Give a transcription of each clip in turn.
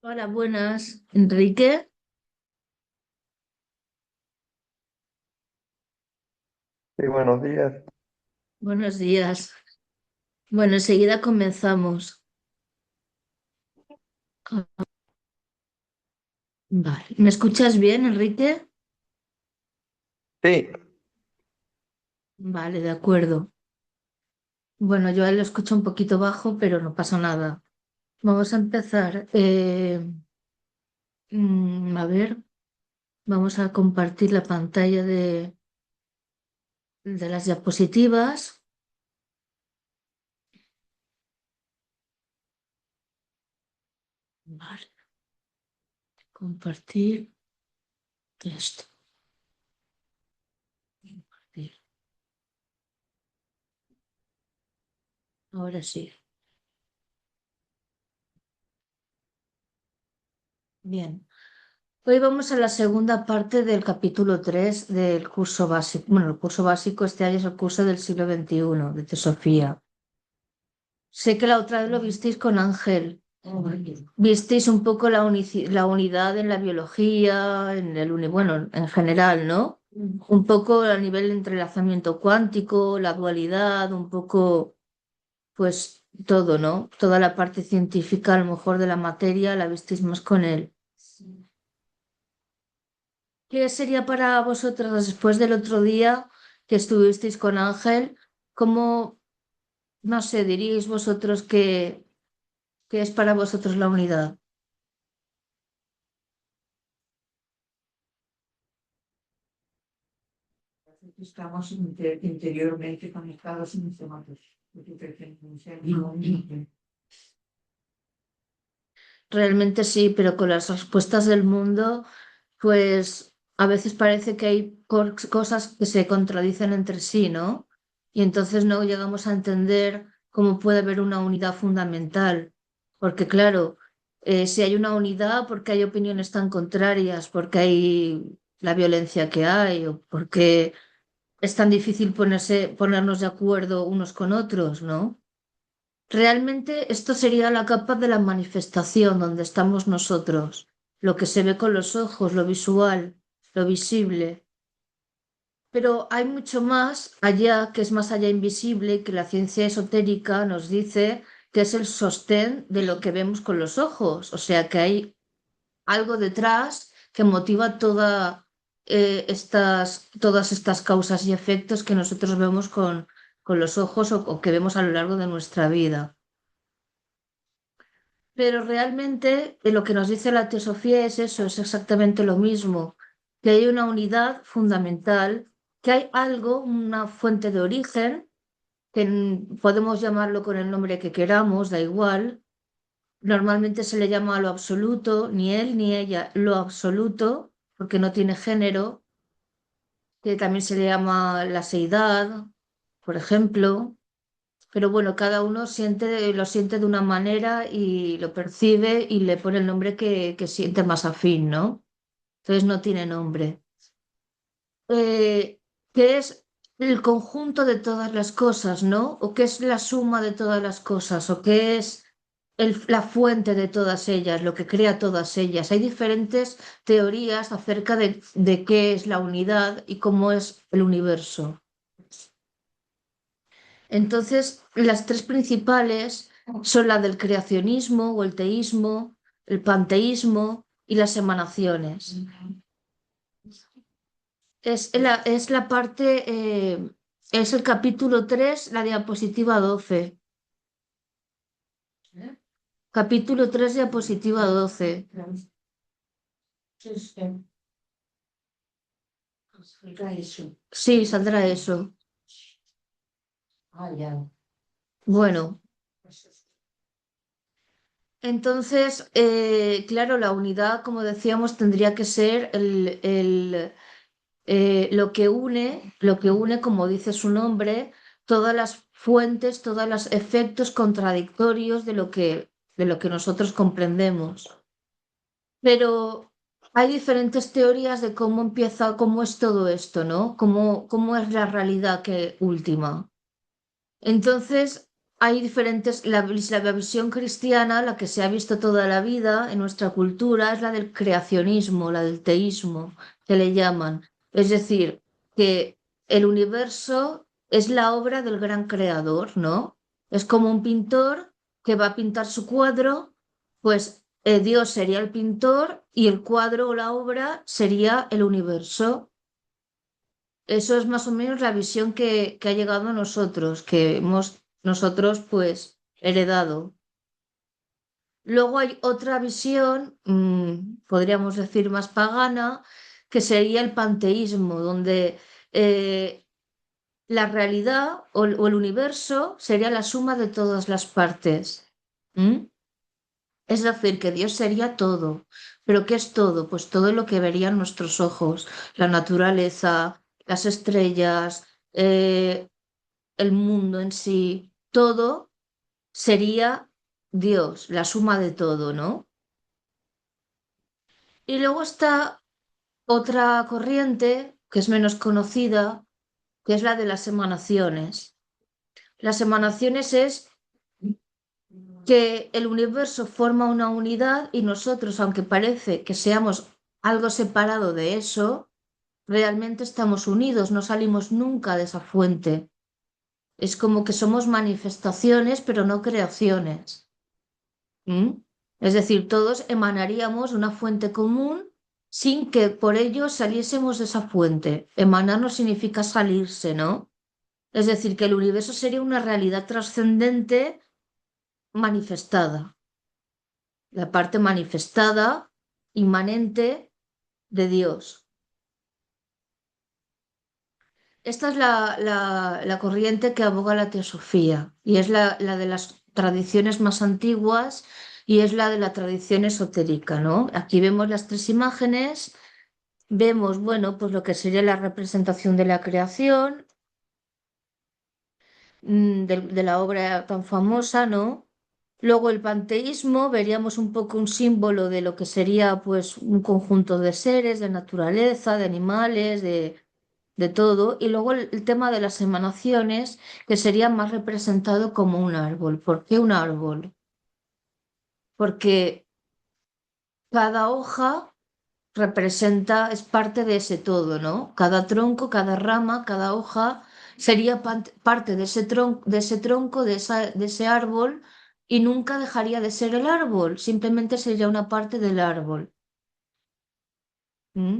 Hola, buenas. Enrique, Sí, buenos días. buenos días. Bueno, enseguida comenzamos. Ah, vale. ¿Me escuchas bien, Enrique? Sí, Vale, de acuerdo. Bueno, yo lo escucho un poquito bajo, pero no pasa nada. Vamos a empezar. A ver, vamos a compartir la pantalla de las diapositivas. Vale, compartir esto. Compartir. Ahora sí. Bien. Hoy vamos a la segunda parte del capítulo 3 del curso básico. Bueno, el curso básico este año es el curso del siglo XXI, de Teosofía. Sé que la otra vez lo visteis con Ángel. Visteis un poco la unidad en la biología, bueno, en general, ¿no? Un poco a nivel de entrelazamiento cuántico, la dualidad, un poco, pues todo, ¿no? Toda la parte científica, a lo mejor de la materia, la visteis más con él. ¿Qué sería para vosotros después del otro día que estuvisteis con Ángel? ¿Cómo, no sé, diríais vosotros qué es para vosotros la unidad? Estamos interiormente conectados en este momento. Realmente sí, pero con las respuestas del mundo, pues a veces parece que hay cosas que se contradicen entre sí, ¿no? Y entonces no llegamos a entender cómo puede haber una unidad fundamental. Porque claro, si hay una unidad, ¿porque hay opiniones tan contrarias? ¿Porque hay la violencia que hay? ¿O porque es tan difícil ponernos de acuerdo unos con otros, ¿no? Realmente esto sería la capa de la manifestación donde estamos nosotros, lo que se ve con los ojos, lo visual, lo visible. Pero hay mucho más allá, que es más allá invisible, que la ciencia esotérica nos dice que es el sostén de lo que vemos con los ojos. O sea que hay algo detrás que motiva todas estas causas y efectos que nosotros vemos con los ojos o que vemos a lo largo de nuestra vida. Pero realmente lo que nos dice la teosofía es eso, es exactamente lo mismo, que hay una unidad fundamental, que hay algo, una fuente de origen, que podemos llamarlo con el nombre que queramos, da igual. Normalmente se le llama a lo absoluto, ni él ni ella, lo absoluto, porque no tiene género, que también se le llama la seidad, por ejemplo. Pero bueno, cada uno lo siente de una manera y lo percibe y le pone el nombre que siente más afín, ¿no? Entonces no tiene nombre. ¿Qué es el conjunto de todas las cosas, ¿no? ¿O qué es la suma de todas las cosas? ¿O qué es la fuente de todas ellas, lo que crea todas ellas? Hay diferentes teorías acerca de qué es la unidad y cómo es el universo. Entonces, las tres principales son la del creacionismo o el teísmo, el panteísmo y las emanaciones. Es la parte, es el capítulo 3, la diapositiva 12. Capítulo 3, diapositiva 12. Sí, saldrá eso. Ah, ya. Bueno, entonces, claro, la unidad, como decíamos, tendría que ser lo que une, como dice su nombre, todas las fuentes, todos los efectos contradictorios de lo que nosotros comprendemos. Pero hay diferentes teorías de cómo empieza, cómo es todo esto, ¿no? Cómo es la realidad que última. Entonces, hay diferentes, la visión cristiana, la que se ha visto toda la vida en nuestra cultura, es la del creacionismo, la del teísmo, que le llaman. Es decir, que el universo es la obra del gran creador, ¿no? Es como un pintor que va a pintar su cuadro, pues Dios sería el pintor y el cuadro o la obra sería el universo. Eso es más o menos la visión que ha llegado a nosotros, que hemos nosotros pues heredado. Luego hay otra visión, podríamos decir más pagana, que sería el panteísmo, donde la realidad o el universo sería la suma de todas las partes. ¿Mm? Es decir, que Dios sería todo. ¿Pero qué es todo? Pues todo lo que verían nuestros ojos, la naturaleza, las estrellas, el mundo en sí, todo sería Dios, la suma de todo, ¿no? Y luego está otra corriente que es menos conocida, que es la de las emanaciones. Las emanaciones es que el universo forma una unidad y nosotros, aunque parece que seamos algo separado de eso, realmente estamos unidos, no salimos nunca de esa fuente. Es como que somos manifestaciones, pero no creaciones. ¿Mm? Es decir, todos emanaríamos de una fuente común sin que por ello saliésemos de esa fuente. Emanar no significa salirse, ¿no? Es decir, que el universo sería una realidad trascendente manifestada, la parte manifestada, inmanente de Dios. Esta es la corriente que aboga la teosofía y es la de las tradiciones más antiguas y es la de la tradición esotérica, ¿no? Aquí vemos las tres imágenes, vemos, bueno, pues lo que sería la representación de la creación, de la obra tan famosa, ¿no? Luego el panteísmo, veríamos un poco un símbolo de lo que sería pues un conjunto de seres, de naturaleza, de animales, de todo. Y luego el tema de las emanaciones, que sería más representado como un árbol. ¿Por qué un árbol? Porque cada hoja representa, es parte de ese todo, ¿no? Cada tronco, cada rama, cada hoja sería parte de ese tronco, de ese árbol, y nunca dejaría de ser el árbol, simplemente sería una parte del árbol. ¿Mm?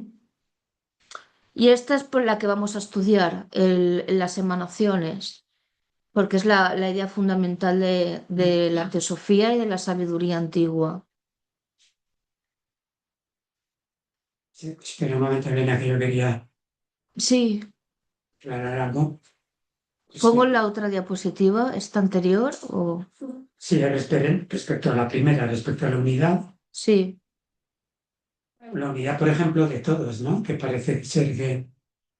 Y esta es por la que vamos a estudiar, las emanaciones, porque es la idea fundamental de la teosofía y de la sabiduría antigua. Sí, espera un momento, Elena, que yo quería Sí, aclarar algo. pongo la otra diapositiva, esta anterior, o Sí, respecto a la primera, respecto a la sí. unidad, por ejemplo, de todos, ¿no? Que parece ser que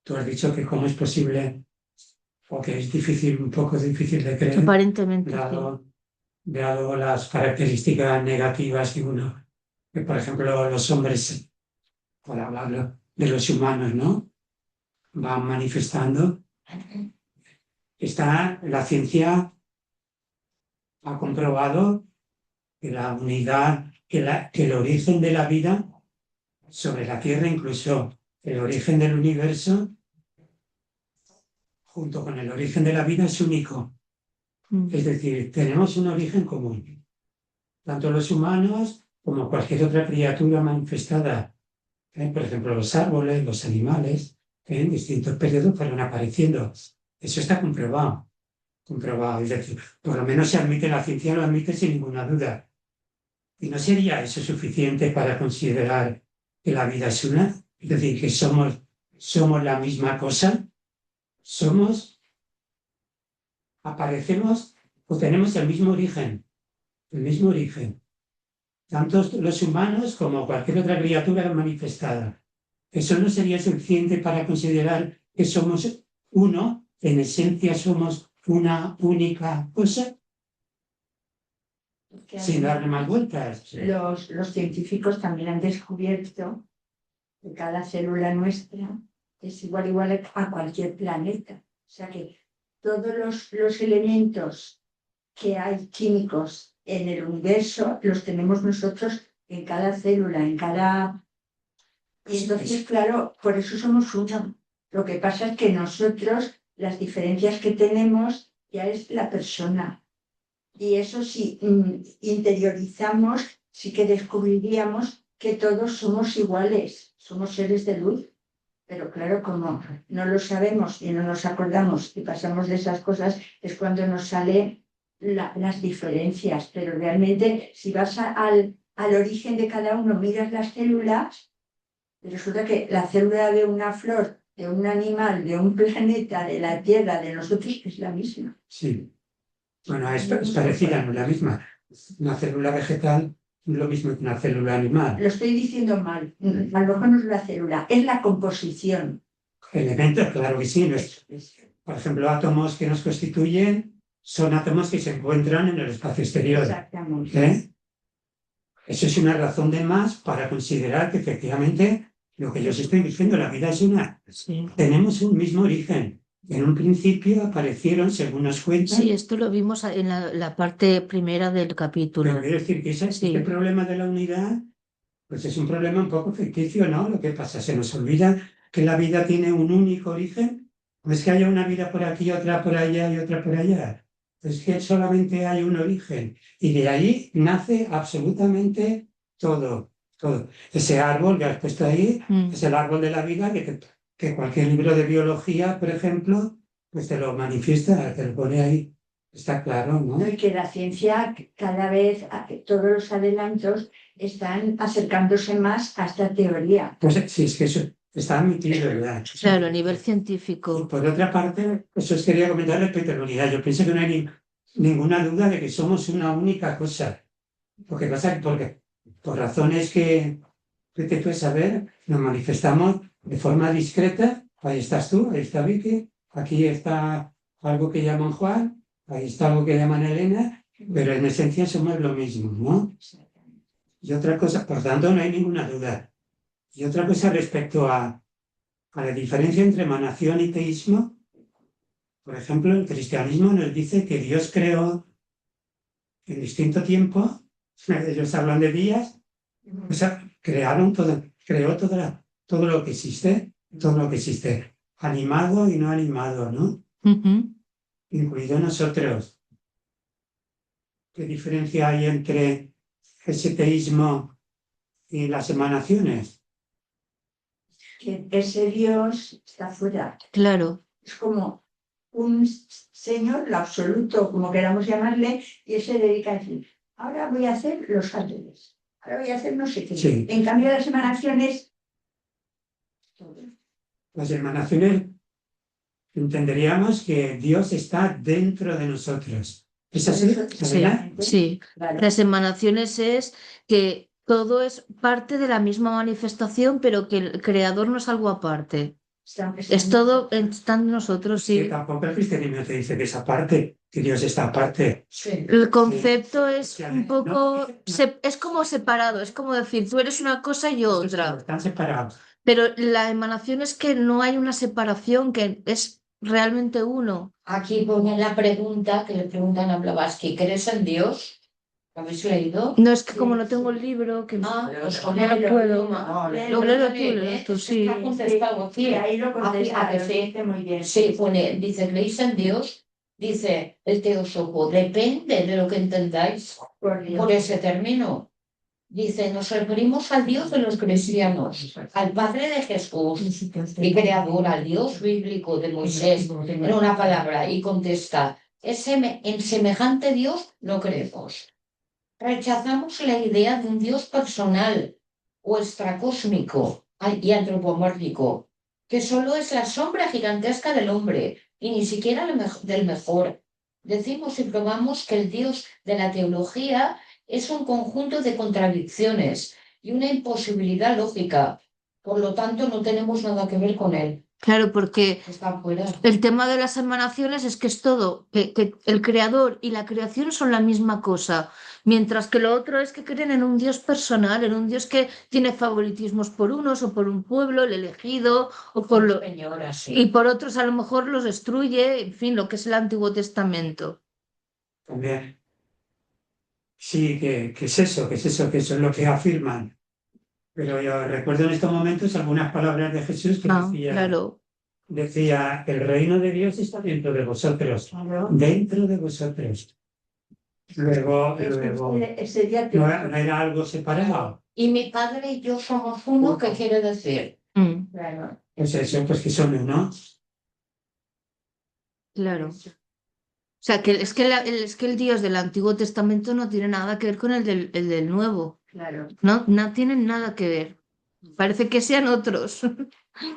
tú has dicho que cómo es posible, o que es difícil, un poco difícil de creer, Aparentemente, sí. dado las características negativas que por ejemplo los hombres, por hablar de los humanos, ¿no? Van manifestando. La ciencia ha comprobado que la unidad, que el origen de la vida sobre la Tierra, incluso el origen del universo, junto con el origen de la vida, es único. Es decir, tenemos un origen común, tanto los humanos como cualquier otra criatura manifestada. Por ejemplo, los árboles, los animales, en distintos periodos fueron apareciendo. Eso está comprobado. Comprobado. Es decir, por lo menos se admite, la ciencia lo admite sin ninguna duda. ¿Y no sería eso suficiente para considerar que la vida es una? Es decir, que somos la misma cosa, aparecemos o tenemos el mismo origen, tanto los humanos como cualquier otra criatura manifestada. ¿Eso no sería suficiente para considerar que somos uno, en esencia somos una única cosa? Sin darle más vueltas. Los científicos también han descubierto que cada célula nuestra es igual a cualquier planeta. O sea que todos los elementos que hay químicos en el universo, los tenemos nosotros en cada célula, en cada... Y entonces, claro, por eso somos uno. Lo que pasa es que nosotros, las diferencias que tenemos, ya es la persona. Y eso si interiorizamos, sí que descubriríamos que todos somos iguales, somos seres de luz. Pero claro, como no lo sabemos y no nos acordamos y pasamos de esas cosas, es cuando nos salen las diferencias. Pero realmente, si vas al origen de cada uno, miras las células, resulta que la célula de una flor, de un animal, de un planeta, de la Tierra, de nosotros, es la misma. Sí. Bueno, es parecida, no es la misma. Una célula vegetal no es lo mismo que una célula animal. Lo estoy diciendo mal. A lo mejor no es la célula, es la composición. Elementos, claro que sí. Por ejemplo, átomos que nos constituyen son átomos que se encuentran en el espacio exterior. Exactamente. Eso es una razón de más para considerar que efectivamente lo que yo os estoy diciendo, la vida es una. Sí. Tenemos un mismo origen. En un principio aparecieron, según nos cuentan. Sí, esto lo vimos en la parte primera del capítulo. Pero quiero decir que este problema de la unidad, pues es un problema un poco ficticio, ¿no? Lo que pasa, se nos olvida que la vida tiene un único origen. No es que haya una vida por aquí, otra por allá y otra por allá. Es que solamente hay un origen. Y de ahí nace absolutamente todo. Todo. Ese árbol que has puesto ahí es el árbol de la vida que cualquier libro de biología, por ejemplo, pues te lo manifiesta, te lo pone ahí. Está claro, ¿no? Y que la ciencia cada vez, todos los adelantos están acercándose más a esta teoría. Pues sí, es que eso está admitido, ¿verdad? Claro, a nivel científico. Y por otra parte, eso os quería comentar respecto a la unidad. Yo pienso que no hay ninguna duda de que somos una única cosa. Lo que pasa es porque por razones que te puedes saber, nos manifestamos de forma discreta. Ahí estás tú, ahí está Vicky, aquí está algo que llaman Juan, ahí está algo que llaman Elena, pero en esencia somos lo mismo, ¿no? Y otra cosa, por tanto, no hay ninguna duda. Y otra cosa respecto a la diferencia entre emanación y teísmo, por ejemplo, el cristianismo nos dice que Dios creó en distinto tiempo, ellos hablan de días, o sea, creó todo lo que existe, animado y no animado, ¿no? Incluido nosotros. ¿Qué diferencia hay entre ese teísmo y las emanaciones? Que ese Dios está fuera. Claro. Es como un señor, lo absoluto, como queramos llamarle, y él se dedica a decir, ahora voy a hacer los ángeles, ahora voy a hacer no sé qué. Sí. En cambio, las emanaciones... Las emanaciones entenderíamos que Dios está dentro de nosotros. ¿Es así? Sí. Claro. Las emanaciones es que todo es parte de la misma manifestación, pero que el creador no es algo aparte. Es todo, está en nosotros, sí. Que tampoco el cristianismo te dice que esa parte, que Dios está aparte. Sí. El concepto es Sí. un poco, es como separado, es como decir, tú eres una cosa y yo otra. Están separados. Pero la emanación es que no hay una separación, que es realmente uno. Aquí ponen la pregunta que le preguntan a Blavatsky, ¿crees en Dios? ¿Lo habéis leído? No, es que como no tengo el libro, que Pues no puedo. Léelo Léelo tú, sí. Está contestado aquí. Sí, ahí lo contesta, ¿A que lo sí? dice muy bien. Sí, pone, dice, ¿creéis en Dios? Dice el teósofo, depende de lo que entendáis por ese término. Dice, nos referimos al Dios de los cristianos, al Padre de Jesús y Creador, al Dios bíblico de Moisés, en una palabra, y contesta, en semejante Dios no creemos. Rechazamos la idea de un Dios personal o extracósmico y antropomórfico, que solo es la sombra gigantesca del hombre y ni siquiera del mejor. Decimos y probamos que el Dios de la teología es un conjunto de contradicciones y una imposibilidad lógica. Por lo tanto, no tenemos nada que ver con él. Claro, porque Está fuera. el tema de las emanaciones es que es todo, que el creador y la creación son la misma cosa, mientras que lo otro es que creen en un Dios personal, en un Dios que tiene favoritismos por unos o por un pueblo, el elegido, o por lo... Señora, sí. Y por otros a lo mejor los destruye, en fin, lo que es el Antiguo Testamento. también. Sí, que es eso, que eso es lo que afirman. Pero yo recuerdo en estos momentos algunas palabras de Jesús que Claro. decía, el reino de Dios está dentro de vosotros, dentro de vosotros. Luego, Ese día no era algo separado. Y mi padre y yo somos uno, ¿qué quiere decir? Claro. Pues eso, pues que son uno. Claro. O sea, que es que el Dios del Antiguo Testamento no tiene nada que ver con el del Nuevo. Claro. No tienen nada que ver. Parece que sean otros.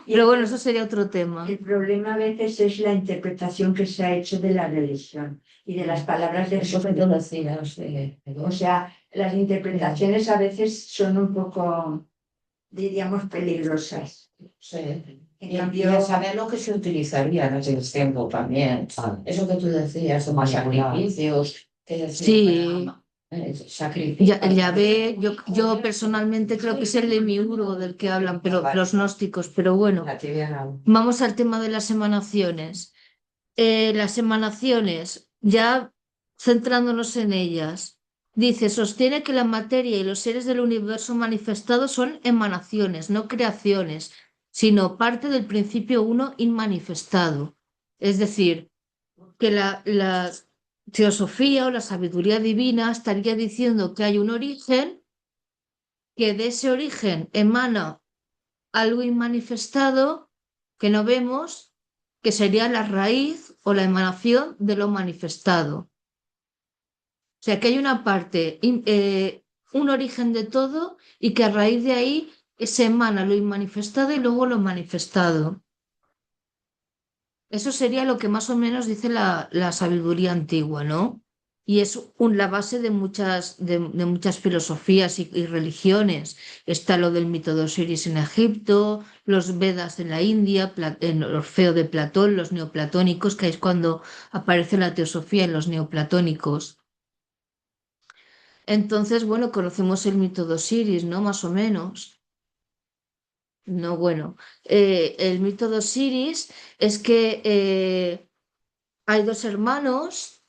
Pero bueno, eso sería otro tema. El problema a veces es la interpretación que se ha hecho de la religión y de las palabras de Eso Jesús. que tú decías. O sea, las interpretaciones a veces son un poco, diríamos, peligrosas. Sí. En Y cambio, a saber lo que se utilizaría en aquel tiempo también. Eso que tú decías, de más sacrificios, que Sí. sacrificios. Yo personalmente creo que es el Demiurgo del que hablan, pero los gnósticos. Pero bueno, vamos al tema de las emanaciones. Las emanaciones, ya centrándonos en ellas, dice, sostiene que la materia y los seres del universo manifestados son emanaciones, no creaciones, sino parte del principio uno inmanifestado. Es decir, que la teosofía o la sabiduría divina estaría diciendo que hay un origen, que de ese origen emana algo inmanifestado que no vemos, que sería la raíz o la emanación de lo manifestado. O sea, que hay una parte, un origen de todo y que a raíz de ahí se emana lo inmanifestado y luego lo manifestado. Eso sería lo que más o menos dice la sabiduría antigua, ¿no? Y es la base de muchas filosofías y religiones. Está lo del mito de Osiris en Egipto, los Vedas en la India, el Orfeo de Platón, los neoplatónicos, que es cuando aparece la teosofía en los neoplatónicos. Entonces, bueno, conocemos el mito de Osiris, ¿no? Más o menos. No, bueno, el mito de Osiris es que hay dos hermanos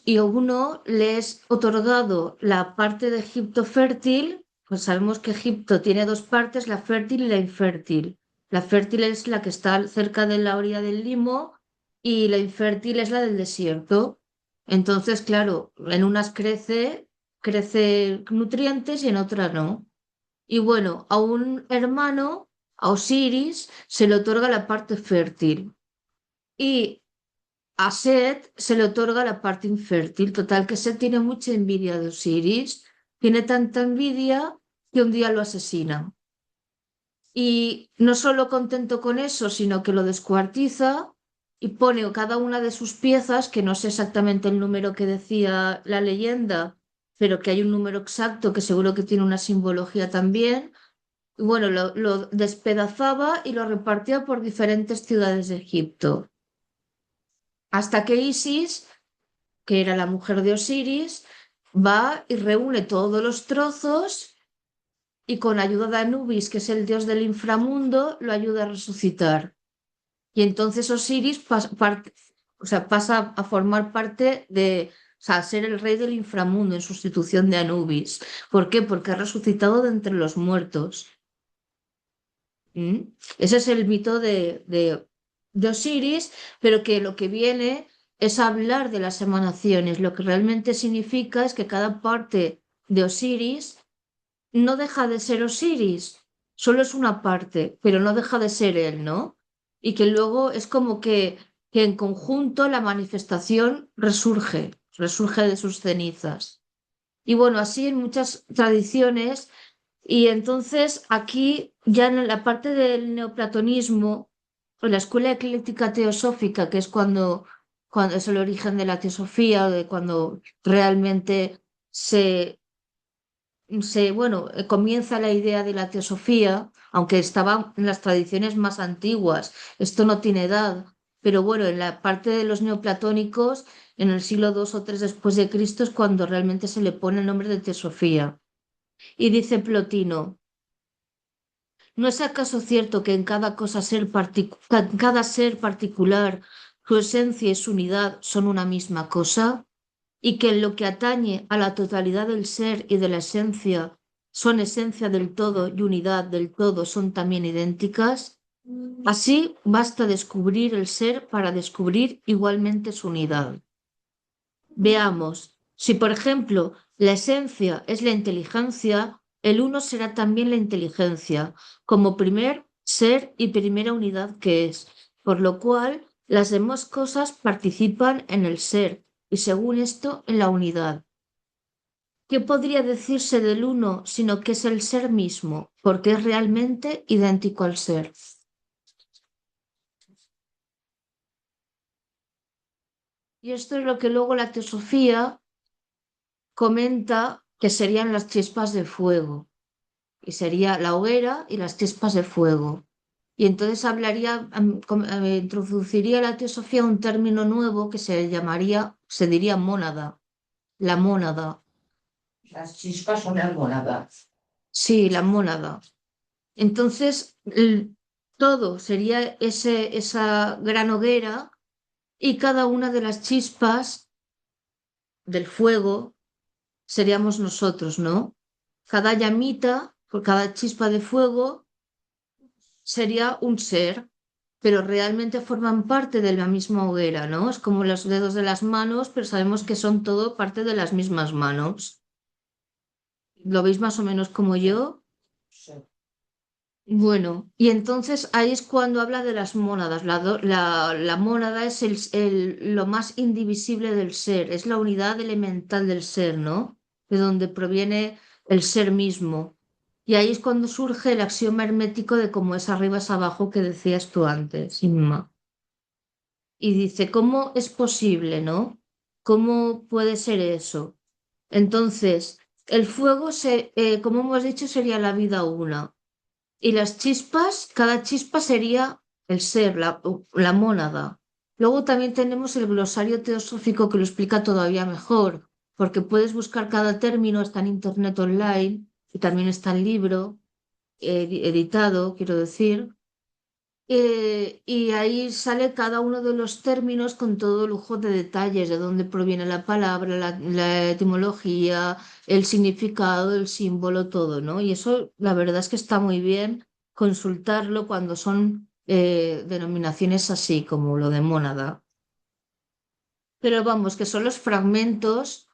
y a uno le es otorgado la parte de Egipto fértil, pues sabemos que Egipto tiene dos partes, la fértil y la infértil. La fértil es la que está cerca de la orilla del Limo y la infértil es la del desierto. Entonces, claro, en unas crece nutrientes y en otras no. Y bueno, a un hermano, a Osiris, se le otorga la parte fértil. Y a Set se le otorga la parte infértil. Total, que Set tiene mucha envidia de Osiris. Tiene tanta envidia que un día lo asesina. Y no solo contento con eso, sino que lo descuartiza y pone cada una de sus piezas, que no sé exactamente el número que decía la leyenda, pero que hay un número exacto que seguro que tiene una simbología también. Y bueno, lo despedazaba y lo repartía por diferentes ciudades de Egipto. Hasta que Isis, que era la mujer de Osiris, va y reúne todos los trozos y con ayuda de Anubis, que es el dios del inframundo, lo ayuda a resucitar. Y entonces Osiris pasa a formar parte o sea, a ser el rey del inframundo en sustitución de Anubis. ¿Por qué? Porque ha resucitado de entre los muertos. Ese es el mito de Osiris, pero que lo que viene es hablar de las emanaciones. Lo que realmente significa es que cada parte de Osiris no deja de ser Osiris, solo es una parte, pero no deja de ser él, ¿no? Y que luego es como que en conjunto la manifestación resurge de sus cenizas. Y bueno, así en muchas tradiciones. Y entonces aquí, ya en la parte del neoplatonismo, en la escuela ecléctica teosófica, que es cuando es el origen de la teosofía, de cuando realmente bueno, comienza la idea de la teosofía, aunque estaba en las tradiciones más antiguas, esto no tiene edad, pero bueno, en la parte de los neoplatónicos, en el siglo II o III después de Cristo, es cuando realmente se le pone el nombre de teosofía. Y dice Plotino, ¿no es acaso cierto que en cada ser particular su esencia y su unidad son una misma cosa, y que en lo que atañe a la totalidad del ser y de la esencia son esencia del todo y unidad del todo son también idénticas, así basta descubrir el ser para descubrir igualmente su unidad. Veamos, si por ejemplo la esencia es la inteligencia, el uno será también la inteligencia, como primer ser y primera unidad que es, por lo cual las demás cosas participan en el ser y según esto en la unidad. ¿Qué podría decirse del uno sino que es el ser mismo, porque es realmente idéntico al ser? Y esto es lo que luego la teosofía comenta que serían las chispas de fuego, y sería la hoguera y las chispas de fuego. Y entonces introduciría la teosofía un término nuevo que se diría mónada, la mónada. Las chispas son almohadas. Sí, la mónada. Entonces, todo sería esa gran hoguera y cada una de las chispas del fuego seríamos nosotros, ¿no? Cada llamita, por cada chispa de fuego, sería un ser, pero realmente forman parte de la misma hoguera, ¿no? Es como los dedos de las manos, pero sabemos que son todo parte de las mismas manos. ¿Lo veis más o menos como yo? Sí. Bueno, y entonces ahí es cuando habla de las mónadas. La mónada es lo más indivisible del ser, es la unidad elemental del ser, ¿no? De donde proviene el ser mismo. Y ahí es cuando surge el axioma hermético de cómo es arriba es abajo que decías tú antes, Inma. Y dice, ¿cómo es posible, no? ¿Cómo puede ser eso? Entonces, el fuego, como hemos dicho, sería la vida una. Y las chispas, cada chispa sería el ser, la mónada. Luego también tenemos el glosario teosófico que lo explica todavía mejor, porque puedes buscar cada término, está en internet online y también está el libro editado, quiero decir. Y ahí sale cada uno de los términos con todo lujo de detalles, de dónde proviene la palabra, la etimología, el significado, el símbolo, todo, ¿no? Y eso la verdad es que está muy bien consultarlo cuando son denominaciones así, como lo de mónada. Pero vamos, que son los fragmentos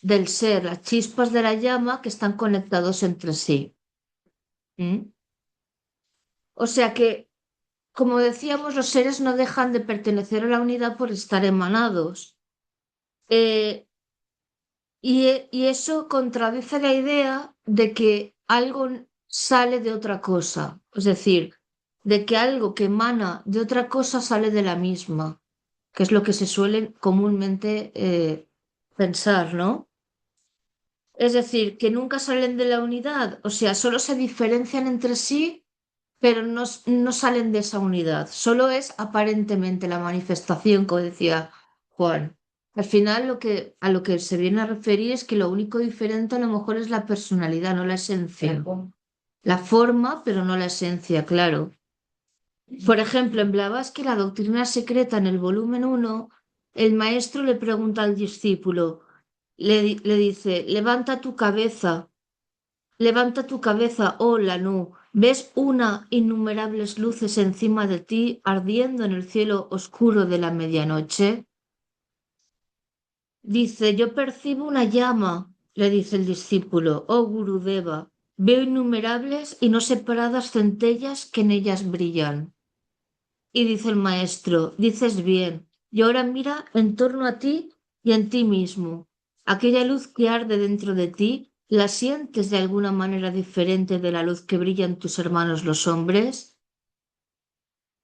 del ser, las chispas de la llama que están conectados entre sí. ¿Mm? O sea que como decíamos, los seres no dejan de pertenecer a la unidad por estar emanados. Eh, y eso contradice la idea de que algo sale de otra cosa, es decir, de que algo que emana de otra cosa sale de la misma, que es lo que se suele comúnmente pensar, ¿no? Es decir, que nunca salen de la unidad, o sea, solo se diferencian entre sí pero no salen de esa unidad, solo es aparentemente la manifestación, como decía Juan. Al final a lo que se viene a referir es que lo único diferente a lo mejor es la personalidad, no la esencia. La forma, pero no la esencia, claro. Por ejemplo, en Blavatsky, la doctrina secreta, en el volumen 1, el maestro le pregunta al discípulo, le dice, levanta tu cabeza, oh Lanú, ¿ves una innumerables luces encima de ti ardiendo en el cielo oscuro de la medianoche? Dice, yo percibo una llama, le dice el discípulo, oh Gurudeva, veo innumerables y no separadas centellas que en ellas brillan. Y dice el maestro, dices bien, y ahora mira en torno a ti y en ti mismo. Aquella luz que arde dentro de ti, ¿la sientes de alguna manera diferente de la luz que brillan tus hermanos los hombres?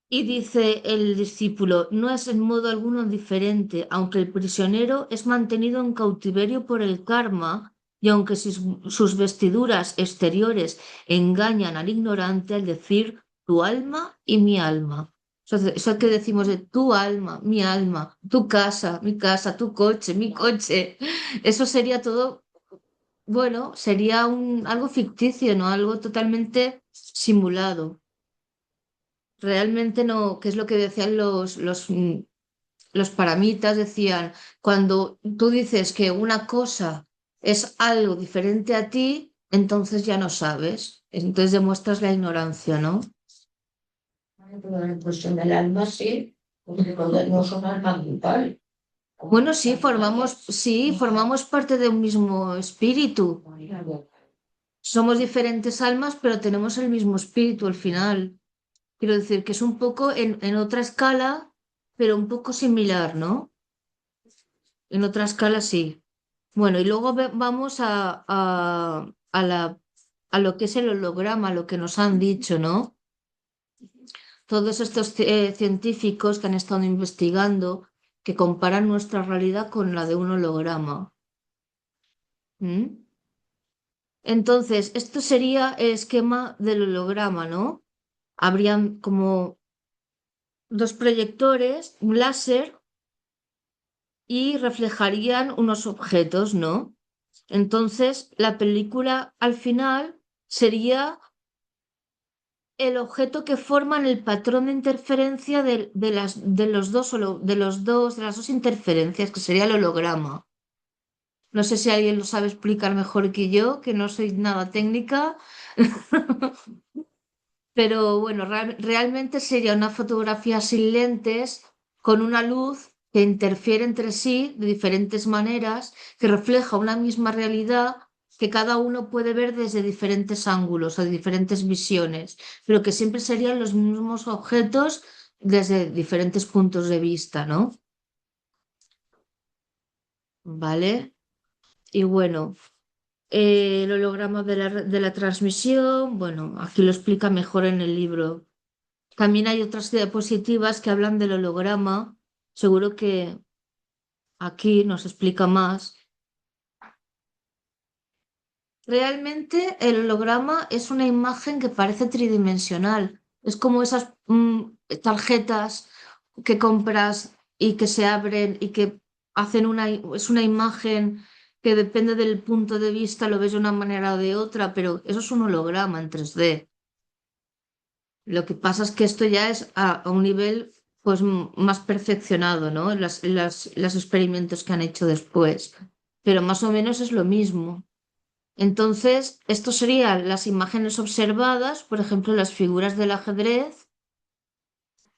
Y dice el discípulo, no es en modo alguno diferente, aunque el prisionero es mantenido en cautiverio por el karma, y aunque sus vestiduras exteriores engañan al ignorante al decir tu alma y mi alma. Eso que decimos de tu alma, tu casa, mi casa, tu coche, mi coche. Eso sería todo, bueno, sería algo ficticio, ¿no? Algo totalmente simulado. Realmente no, que es lo que decían los paramitas decían, cuando tú dices que una cosa es algo diferente a ti, entonces ya no sabes. Entonces demuestras la ignorancia, ¿no? Pero en cuestión del alma, sí, porque no son alma grupal. Bueno, sí, formamos parte de un mismo espíritu. Somos diferentes almas, pero tenemos el mismo espíritu al final. Quiero decir que es un poco en otra escala, pero un poco similar, ¿no? En otra escala sí. Bueno, y luego vamos a lo que es el holograma, lo que nos han dicho, ¿no? Todos estos científicos que han estado investigando, que comparan nuestra realidad con la de un holograma. ¿Mm? Entonces, esto sería el esquema del holograma, ¿no? Habrían como dos proyectores, un láser, y reflejarían unos objetos, ¿no? Entonces, la película al final sería el objeto que forman el patrón de interferencia de las dos interferencias, que sería el holograma. No sé si alguien lo sabe explicar mejor que yo, que no soy nada técnica, pero bueno, realmente sería una fotografía sin lentes con una luz que interfiere entre sí de diferentes maneras, que refleja una misma realidad que cada uno puede ver desde diferentes ángulos o diferentes visiones, pero que siempre serían los mismos objetos desde diferentes puntos de vista, ¿no? ¿Vale? Y bueno, el holograma de la transmisión, bueno, aquí lo explica mejor en el libro. También hay otras diapositivas que hablan del holograma. Seguro que aquí nos explica más. Realmente el holograma es una imagen que parece tridimensional. Es como esas tarjetas que compras y que se abren y que hacen es una imagen que depende del punto de vista, lo ves de una manera o de otra, pero eso es un holograma en 3D. Lo que pasa es que esto ya es a un nivel pues más perfeccionado, ¿no? Los experimentos que han hecho después. Pero más o menos es lo mismo. Entonces, esto serían las imágenes observadas, por ejemplo, las figuras del ajedrez,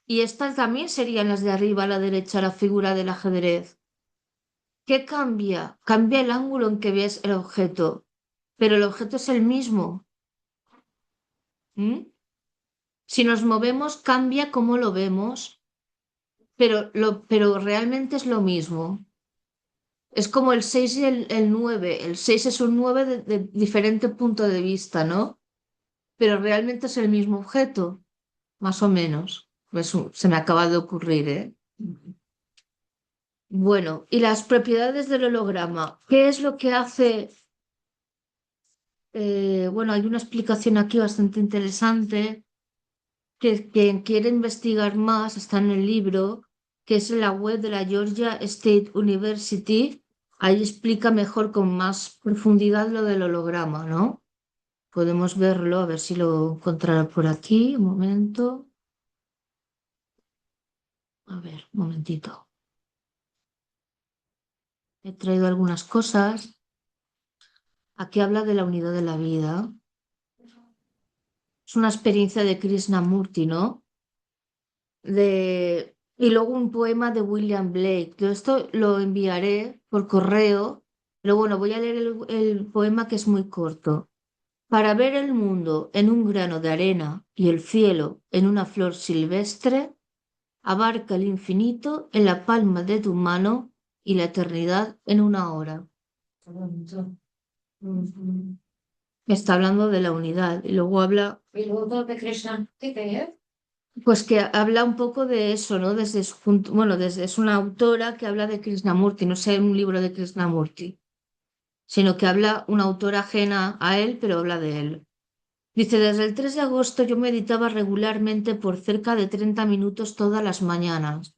y estas también serían las de arriba a la derecha, la figura del ajedrez. ¿Qué cambia? Cambia el ángulo en que ves el objeto, pero el objeto es el mismo. ¿Mm? Si nos movemos, cambia cómo lo vemos, pero realmente es lo mismo. Es como el 6 y el 9. El 6 es un 9 de diferente punto de vista, ¿no? Pero realmente es el mismo objeto, más o menos. Se me acaba de ocurrir, ¿eh? Bueno, y las propiedades del holograma. ¿Qué es lo que hace? Bueno, hay una explicación aquí bastante interesante que quien quiere investigar más está en el libro, que es en la web de la Georgia State University. Ahí explica mejor con más profundidad lo del holograma, ¿no? Podemos verlo, a ver si lo encontrará por aquí. Un momento. A ver, un momentito. He traído algunas cosas. Aquí habla de la unidad de la vida. Es una experiencia de Krishnamurti, ¿no? Y luego un poema de William Blake. Yo esto lo enviaré por correo, pero bueno, voy a leer el poema que es muy corto. Para ver el mundo en un grano de arena y el cielo en una flor silvestre, abarca el infinito en la palma de tu mano y la eternidad en una hora. Está hablando de la unidad y luego habla, ¿Y luego de Krishna? ¿Qué es? pues que habla un poco de eso, ¿no? Desde su punto, bueno, es una autora que habla de Krishnamurti, no sé un libro de Krishnamurti, sino que habla una autora ajena a él, pero habla de él. Dice, desde el 3 de agosto yo meditaba regularmente por cerca de 30 minutos todas las mañanas.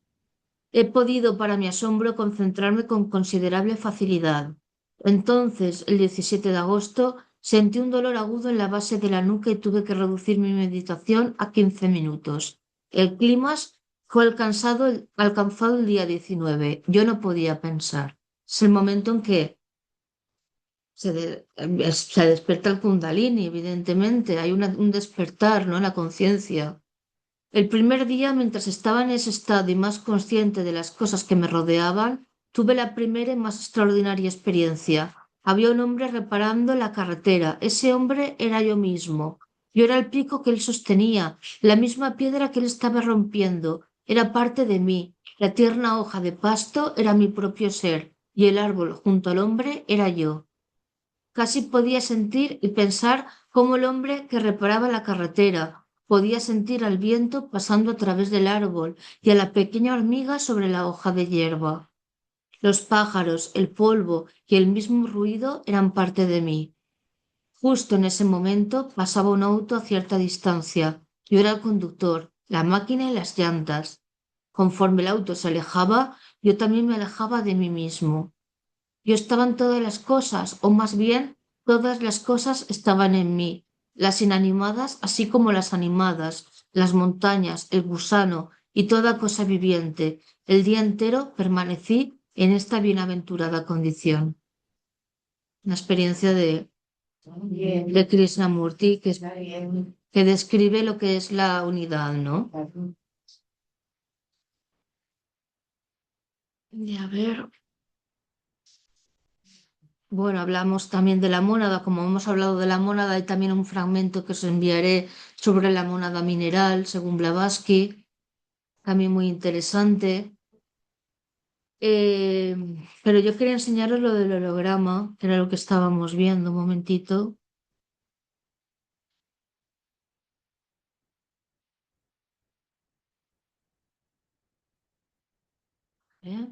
He podido, para mi asombro, concentrarme con considerable facilidad. Entonces, el 17 de agosto, sentí un dolor agudo en la base de la nuca y tuve que reducir mi meditación a 15 minutos. El clímax Fue alcanzado el día 19. Yo no podía pensar. Es el momento en que se despierta el Kundalini, evidentemente. Hay un despertar, ¿no? En la conciencia. El primer día, mientras estaba en ese estado y más consciente de las cosas que me rodeaban, tuve la primera y más extraordinaria experiencia. Había un hombre reparando la carretera. Ese hombre era yo mismo. Yo era el pico que él sostenía, la misma piedra que él estaba rompiendo. Era parte de mí. La tierna hoja de pasto era mi propio ser, y el árbol junto al hombre era yo. Casi podía sentir y pensar como el hombre que reparaba la carretera. Podía sentir al viento pasando a través del árbol y a la pequeña hormiga sobre la hoja de hierba. Los pájaros, el polvo y el mismo ruido eran parte de mí. Justo en ese momento pasaba un auto a cierta distancia. Yo era el conductor, la máquina y las llantas. Conforme el auto se alejaba, yo también me alejaba de mí mismo. Yo estaba en todas las cosas, o más bien, todas las cosas estaban en mí, las inanimadas así como las animadas, las montañas, el gusano y toda cosa viviente. El día entero permanecí en esta bienaventurada condición. Una experiencia de Krishnamurti que describe lo que es la unidad, ¿no? Y a ver. Bueno, hablamos también de la mónada, como hemos hablado de la mónada, hay también un fragmento que os enviaré sobre la mónada mineral, según Blavatsky, también muy interesante. Eh, pero yo quería enseñaros lo del holograma, que era lo que estábamos viendo un momentito. ¿Eh?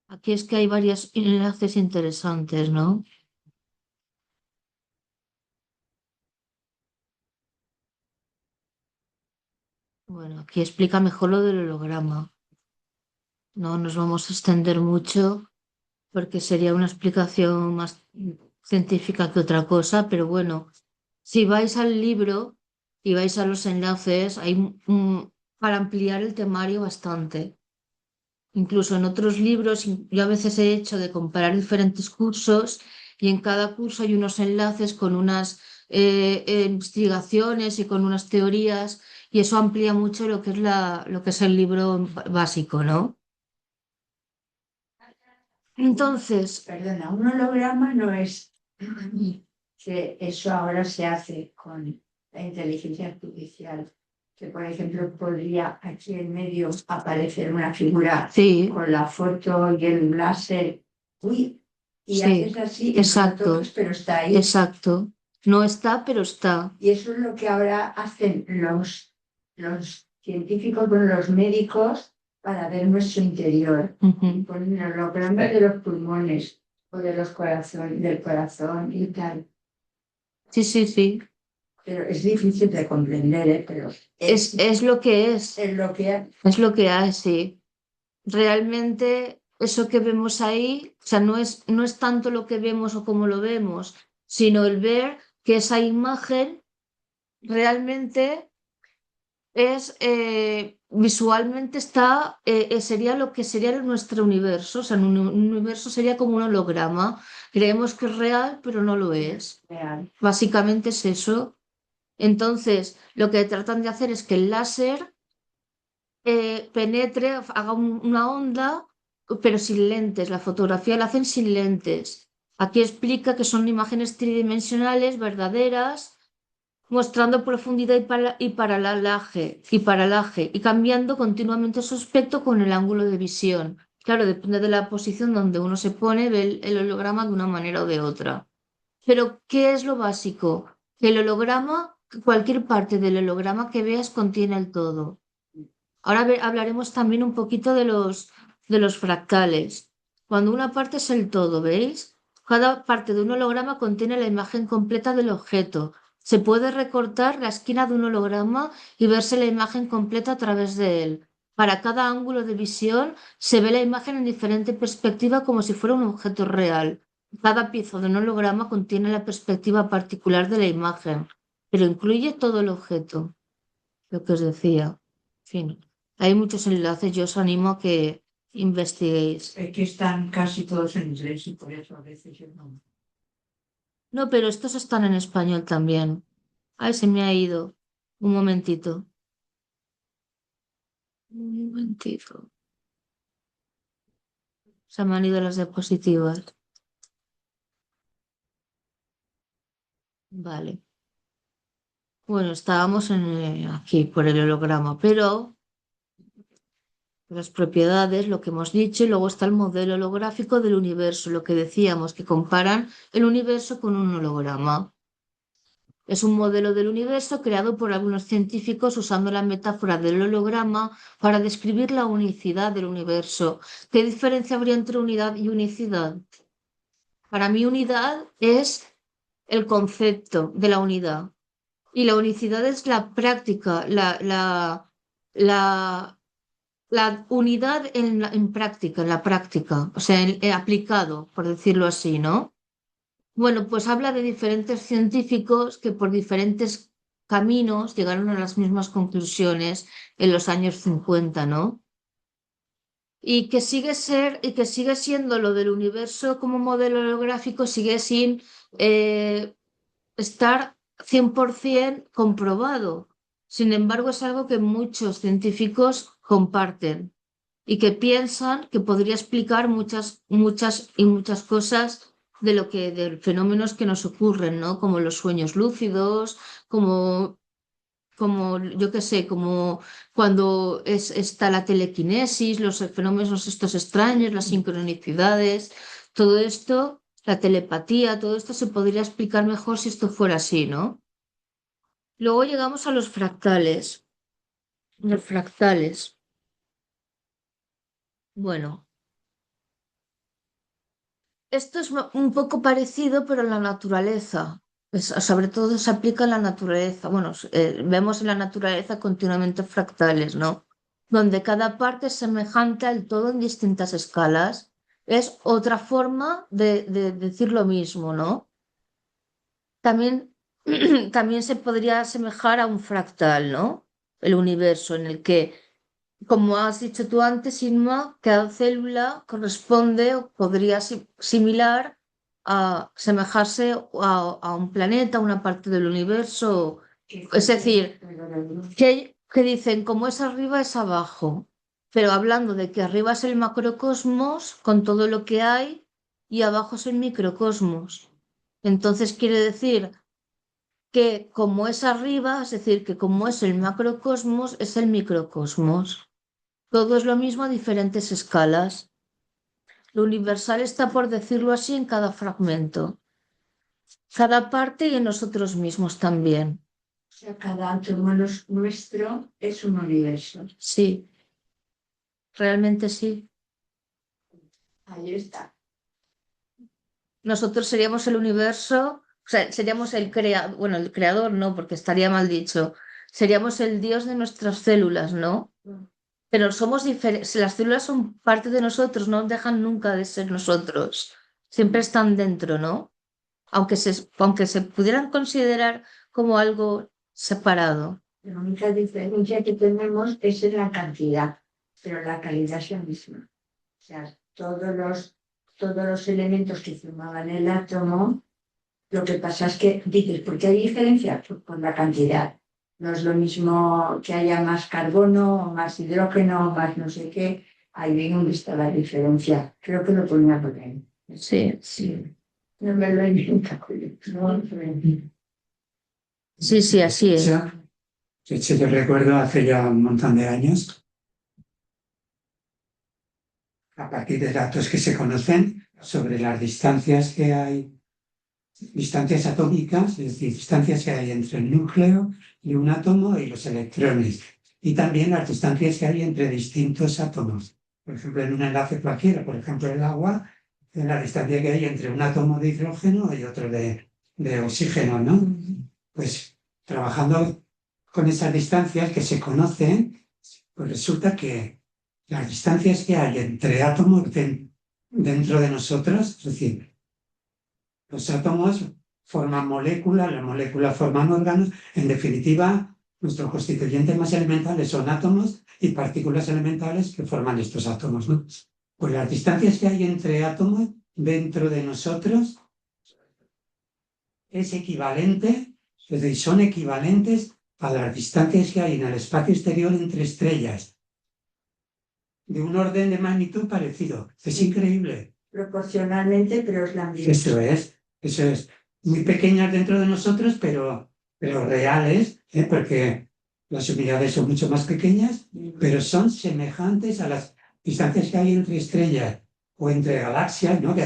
Aquí es que hay varios enlaces interesantes, ¿no? Bueno, aquí explica mejor lo del holograma. No nos vamos a extender mucho porque sería una explicación más científica que otra cosa, pero bueno, si vais al libro y vais a los enlaces, hay para ampliar el temario bastante. Incluso en otros libros, yo a veces he hecho de comparar diferentes cursos y en cada curso hay unos enlaces con unas investigaciones y con unas teorías y eso amplía mucho lo que es lo que es el libro básico, ¿no? Entonces, Perdona, un holograma no es que eso ahora se hace con la inteligencia artificial, que por ejemplo podría aquí en medio aparecer una figura sí, con la foto y el láser, uy, y sí, haces así, y exacto, entonces, pero está ahí. exacto. No está, pero está. Y eso es lo que ahora hacen los científicos, bueno, los médicos, para ver nuestro interior. Ujú. Ponen hologramas de los pulmones o de del corazón y tal. Sí, sí, sí. Pero es difícil de comprender, ¿eh? Pero Es lo que es. es lo que Es lo que hay, sí. Realmente eso que vemos ahí, o sea, no es tanto lo que vemos o cómo lo vemos, sino el ver que esa imagen realmente es visualmente está, sería lo que sería nuestro universo. O sea, un universo sería como un holograma. Creemos que es real, pero no lo es. real. Básicamente es eso. Entonces, lo que tratan de hacer es que el láser penetre, haga una onda, pero sin lentes. La fotografía la hacen sin lentes. Aquí explica que son imágenes tridimensionales verdaderas, mostrando profundidad y paralaje, y cambiando continuamente su aspecto con el ángulo de visión. Claro, depende de la posición donde uno se pone, ve el holograma de una manera o de otra. Pero, ¿qué es lo básico? Que el holograma, cualquier parte del holograma que veas contiene el todo. Ahora hablaremos también un poquito de los fractales. Cuando una parte es el todo, ¿veis? Cada parte de un holograma contiene la imagen completa del objeto. Se puede recortar la esquina de un holograma y verse la imagen completa a través de él. Para cada ángulo de visión se ve la imagen en diferente perspectiva como si fuera un objeto real. Cada pieza de un holograma contiene la perspectiva particular de la imagen, pero incluye todo el objeto, lo que os decía. En fin, hay muchos enlaces, yo os animo a que investiguéis. Es que están casi todos en inglés y por eso a veces yo no. No, pero estos están en español también. Ay, se me ha ido. Un momentito. Un momentito. Se me han ido las diapositivas. Vale. Bueno, estábamos aquí por el holograma, pero las propiedades, lo que hemos dicho, y luego está el modelo holográfico del universo, lo que decíamos, que comparan el universo con un holograma. Es un modelo del universo creado por algunos científicos usando la metáfora del holograma para describir la unicidad del universo. ¿Qué diferencia habría entre unidad y unicidad? Para mí, unidad es el concepto de la unidad y la unicidad es la práctica, la unidad en práctica, en la práctica, o sea, aplicado, por decirlo así, ¿no? Bueno, pues habla de diferentes científicos que por diferentes caminos llegaron a las mismas conclusiones en los años 50, ¿no? Y que sigue siendo lo del universo como modelo holográfico, sigue sin estar 100% comprobado. Sin embargo, es algo que muchos científicos comparten y que piensan que podría explicar muchas cosas de fenómenos que nos ocurren, ¿no? Como los sueños lúcidos, como yo qué sé, como cuando está la telequinesis, los fenómenos estos extraños, las sincronicidades, todo esto, la telepatía, todo esto se podría explicar mejor si esto fuera así, ¿no? Luego llegamos a los fractales. Los fractales. Bueno, esto es un poco parecido, pero en la naturaleza. Sobre todo se aplica en la naturaleza. Bueno, vemos en la naturaleza continuamente fractales, ¿no? Donde cada parte es semejante al todo en distintas escalas. Es otra forma de decir lo mismo, ¿no? También, también se podría asemejar a un fractal, ¿no? El universo en el que, como has dicho tú antes, Inma, cada célula corresponde o podría similar a asemejarse a un planeta, a una parte del universo. Es decir, que dicen como es arriba es abajo, pero hablando de que arriba es el macrocosmos con todo lo que hay y abajo es el microcosmos. Entonces quiere decir que como es arriba, es decir, que como es el macrocosmos, es el microcosmos. Todo es lo mismo a diferentes escalas. Lo universal está, por decirlo así, en cada fragmento, cada parte y en nosotros mismos también. O sea, cada átomo nuestro es un universo. Sí, realmente sí. Ahí está. Nosotros seríamos el universo, o sea, seríamos el creador, bueno, el creador no, porque estaría mal dicho. Seríamos el Dios de nuestras células, ¿no? Pero somos diferentes, las células son parte de nosotros, no dejan nunca de ser nosotros. Siempre están dentro, ¿no? Aunque se pudieran considerar como algo separado. La única diferencia que tenemos es en la cantidad, pero la calidad es la misma. O sea, todos los elementos que formaban el átomo, lo que pasa es que dices, ¿por qué hay diferencia? Pues por la cantidad. No es lo mismo que haya más carbono, más hidrógeno, más no sé qué. Ahí ven dónde está la diferencia. Creo que lo ponía por ahí. Sí, sí. No me lo he inventado. No, Sí, sí, así es. De hecho, yo recuerdo hace ya un montón de años, a partir de datos que se conocen sobre las distancias que hay, distancias atómicas, es decir, distancias que hay entre el núcleo y un átomo y los electrones, y también las distancias que hay entre distintos átomos. Por ejemplo, en un enlace cualquiera, por ejemplo, el agua, en la distancia que hay entre un átomo de hidrógeno y otro de oxígeno, ¿no? Pues trabajando con esas distancias que se conocen, pues resulta que las distancias que hay entre átomos dentro de nosotros, es decir, Los átomos forman moléculas, las moléculas forman órganos. En definitiva, nuestros constituyentes más elementales son átomos y partículas elementales que forman estos átomos, ¿no? Pues las distancias que hay entre átomos dentro de nosotros es equivalente, es decir, son equivalentes a las distancias que hay en el espacio exterior entre estrellas, de un orden de magnitud parecido. Es increíble. Proporcionalmente, pero es la misma. Eso es. Muy pequeñas dentro de nosotros, pero reales, porque las unidades son mucho más pequeñas, pero son semejantes a las distancias que hay entre estrellas o entre galaxias, ¿no? Que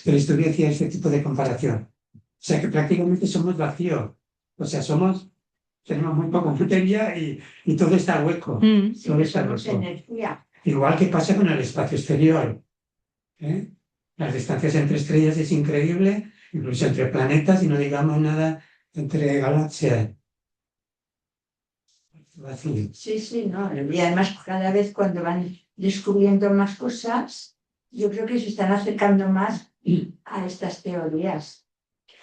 el estudio hacía este tipo de comparación. O sea que prácticamente somos vacío. O sea, tenemos muy poca materia y todo está hueco. Todo está Somos hueco. energía. Igual que pasa con el espacio exterior. ¿eh? Las distancias entre estrellas es increíble, incluso entre planetas, y no digamos nada entre galaxias. Vacío. Sí, no. Y además cada vez cuando van descubriendo más cosas, yo creo que se están acercando más a estas teorías.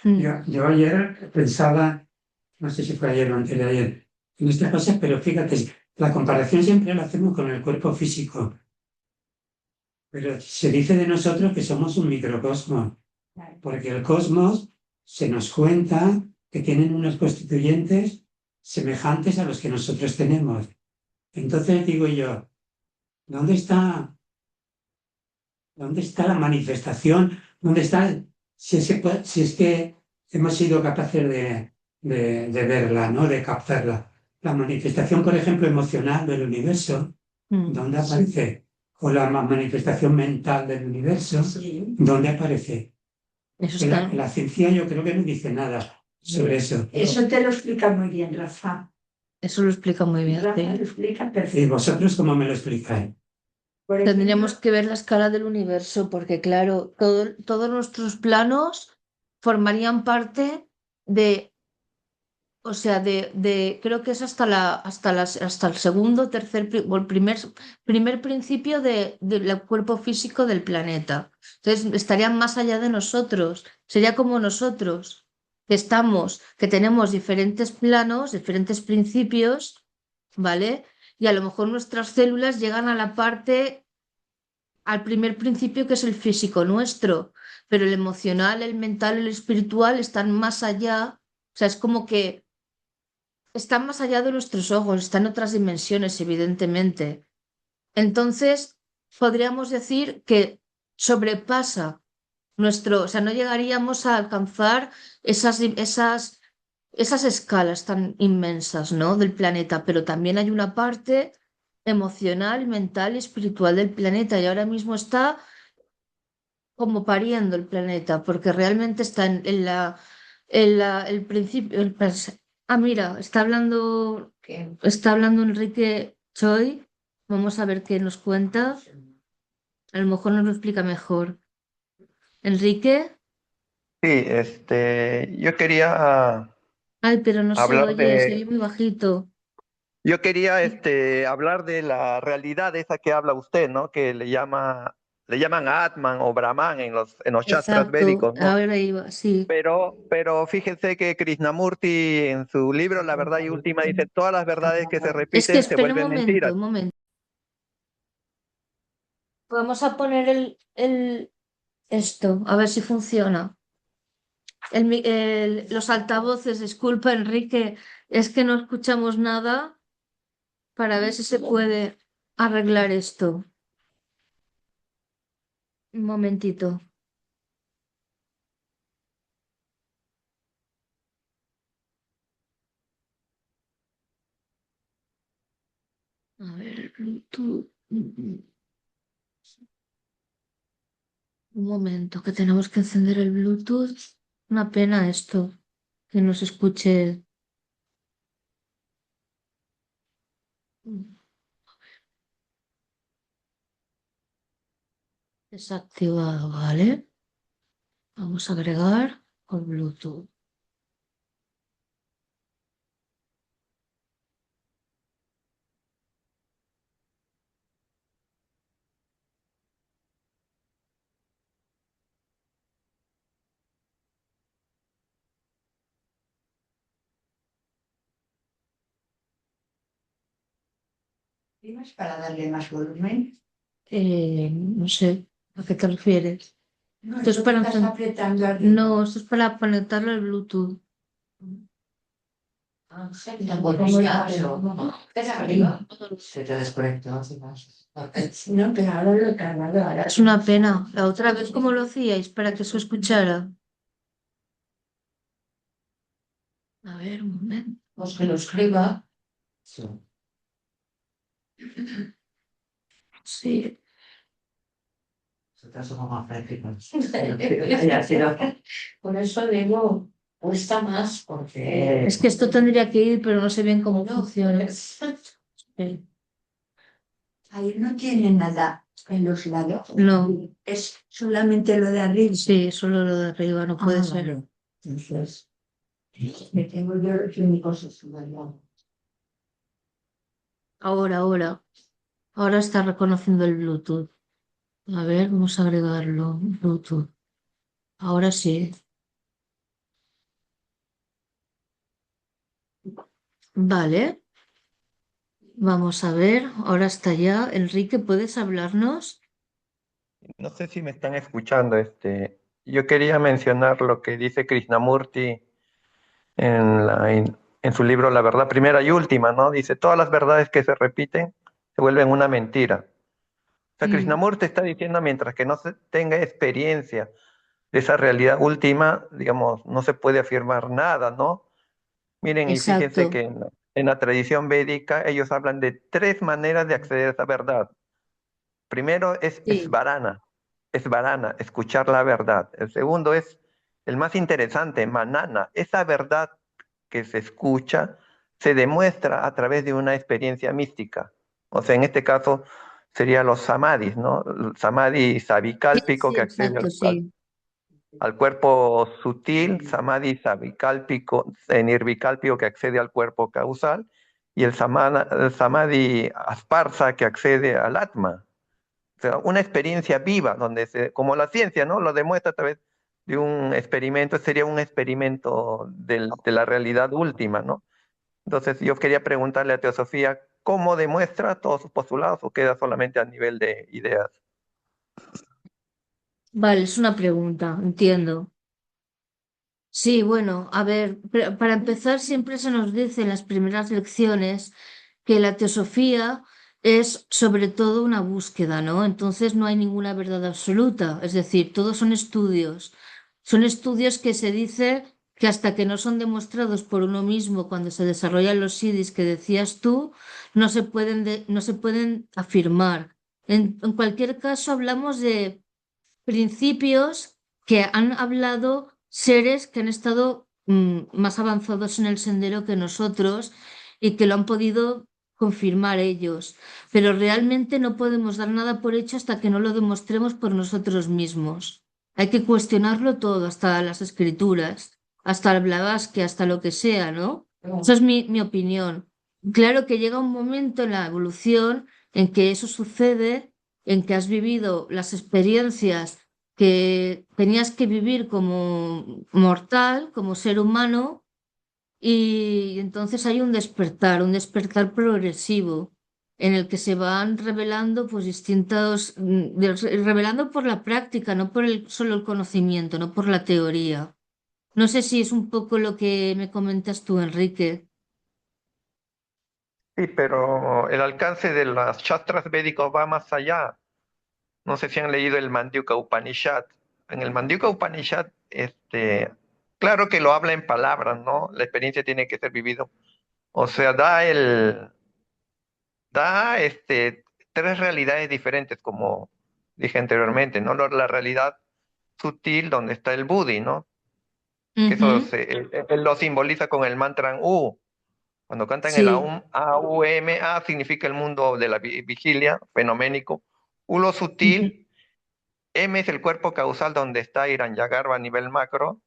Yo ayer pensaba, no sé si fue ayer o antes de ayer, en estas cosas, pero fíjate, la comparación siempre la hacemos con el cuerpo físico, pero se dice de nosotros que somos un microcosmos, porque el cosmos se nos cuenta que tienen unos constituyentes semejantes a los que nosotros tenemos. Entonces digo yo, ¿dónde está la manifestación? ¿Dónde está, si es que hemos sido capaces de verla, ¿no? De captarla? La manifestación, por ejemplo, emocional del universo, ¿dónde aparece? O la manifestación mental del universo, ¿dónde aparece? Eso está. La ciencia yo creo que no dice nada sobre eso. Eso te lo explica muy bien, Rafa. Eso lo explica muy bien. Rafa Sí. lo explica ¿Y perfecto. vosotros cómo me lo explicáis? Por ejemplo, Tendríamos que ver la escala del universo, porque claro, todos nuestros planos formarían parte de, o sea, creo que es hasta el segundo, tercer, o el primer principio del cuerpo físico del planeta. Entonces, estarían más allá de nosotros. Sería como nosotros, que tenemos diferentes planos, diferentes principios, ¿vale? Y a lo mejor nuestras células llegan a la parte al primer principio que es el físico nuestro, pero el emocional, el mental, el espiritual están más allá, o sea, es como que están más allá de nuestros ojos, están en otras dimensiones, evidentemente. Entonces, podríamos decir que sobrepasa o sea, no llegaríamos a alcanzar esas escalas tan inmensas, ¿no? Del planeta, pero también hay una parte emocional, mental y espiritual del planeta y ahora mismo está como pariendo el planeta, porque realmente está el principio. Mira, está hablando Enrique Choi. Vamos a ver qué nos cuenta. A lo mejor nos lo explica mejor. Enrique, Sí, yo quería ay, pero no hablar se oye muy bajito. yo quería, hablar de la realidad esa que habla usted, ¿no? Que le llaman Atman o Brahman en los shastras Exacto, védicos, ¿no? ahora iba, sí. Pero fíjense que Krishnamurti en su libro La Verdad y Última dice, todas las verdades que se Es que repiten se espera un vuelven momento, mentiras. un momento. Vamos a poner esto, a ver si funciona. Los altavoces, disculpa, Enrique, es que no escuchamos nada para ver si se puede arreglar esto. Un momentito. A ver, Bluetooth. Un momento, que tenemos que encender el Bluetooth. Una pena esto, que no se escuche. Desactivado, ¿vale? Vamos a agregar con Bluetooth. ¿Tienes para darle más volumen? No sé, ¿a qué te refieres? No, Esto es esto que para estás encon- apretando arriba. No, esto es para conectarlo al Bluetooth. Ángel, la bolilla, pero espera arriba. Se te desconectó, así más. No, pero ahora lo he cargado. Ahora Es una pena. La otra vez, ¿cómo lo hacíais para que se escuchara? A ver, un momento. Pues que lo escriba. Sí. Sí. Nosotras somos más prácticas. Por eso digo, cuesta más, porque Es que esto tendría que ir, pero no sé bien cómo no, funciona. es- Sí. ahí no tiene nada en los lados. No, Es solamente lo de arriba. sí, solo lo de arriba no puede ser. Vale. Entonces, que tengo yo los únicos estudiantes. Ahora. Ahora está reconociendo el Bluetooth. A ver, vamos a agregarlo. Bluetooth. Ahora sí. Vale. Vamos a ver. Ahora está ya. Enrique, ¿puedes hablarnos? No sé si me están escuchando. Yo quería mencionar lo que dice Krishnamurti en su libro La verdad primera y última, ¿no? Dice, todas las verdades que se repiten se vuelven una mentira. O sea, Mm, Krishnamurti está diciendo, mientras que no se tenga experiencia de esa realidad última, digamos, no se puede afirmar nada, ¿no? Miren, y fíjense exacto. que en la tradición védica ellos hablan de tres maneras de acceder a esa verdad. Primero es Sí, svarana, escuchar la verdad. El segundo es el más interesante, manana, esa verdad que se escucha se demuestra a través de una experiencia mística. O sea, en este caso serían los samadhis, ¿no? El samadhi sí, sabicálpico sí, que accede exacto, sí. al cuerpo sutil, samadhi sabicálpico, nirvicálpico que accede al cuerpo causal, y el samadhi asparsa que accede al atma. O sea, una experiencia viva, como la ciencia, ¿no? Lo demuestra a través de un experimento, sería un experimento de la realidad última, ¿no? Entonces yo quería preguntarle a Teosofía, ¿cómo demuestra todos sus postulados o queda solamente a nivel de ideas? Vale, es una pregunta, entiendo. Sí, bueno, a ver, para empezar, siempre se nos dice en las primeras lecciones que la teosofía es sobre todo una búsqueda, ¿no? Entonces no hay ninguna verdad absoluta, es decir, todos son estudios. Son estudios que se dice que hasta que no son demostrados por uno mismo cuando se desarrollan los siddhis que decías tú, no se pueden afirmar. En cualquier caso, hablamos de principios que han hablado seres que han estado más avanzados en el sendero que nosotros y que lo han podido confirmar ellos. Pero realmente no podemos dar nada por hecho hasta que no lo demostremos por nosotros mismos. Hay que cuestionarlo todo, hasta las escrituras, hasta el Blavatsky, hasta lo que sea, ¿no? Esa es mi opinión. Claro que llega un momento en la evolución en que eso sucede, en que has vivido las experiencias que tenías que vivir como mortal, como ser humano, y entonces hay un despertar progresivo, en el que se van revelando pues distintos, revelando por la práctica, no por solo el conocimiento, no por la teoría. No sé si es un poco lo que me comentas tú, Enrique. Sí, pero el alcance de las Shastras védicos va más allá. No sé si han leído el Mandukya Upanishad. En el Mandukya Upanishad, claro que lo habla en palabras, ¿no? La experiencia tiene que ser vivido. O sea, da tres realidades diferentes, como dije anteriormente, ¿no? La realidad sutil donde está el Budi, ¿no? Que Ujú. él lo simboliza con el mantra U. Cuando cantan el Sí, Aum, A-U-M, A significa el mundo de la vigilia, fenoménico. U lo ujú. sutil, M es el cuerpo causal donde está Hiranyagarva a nivel macro.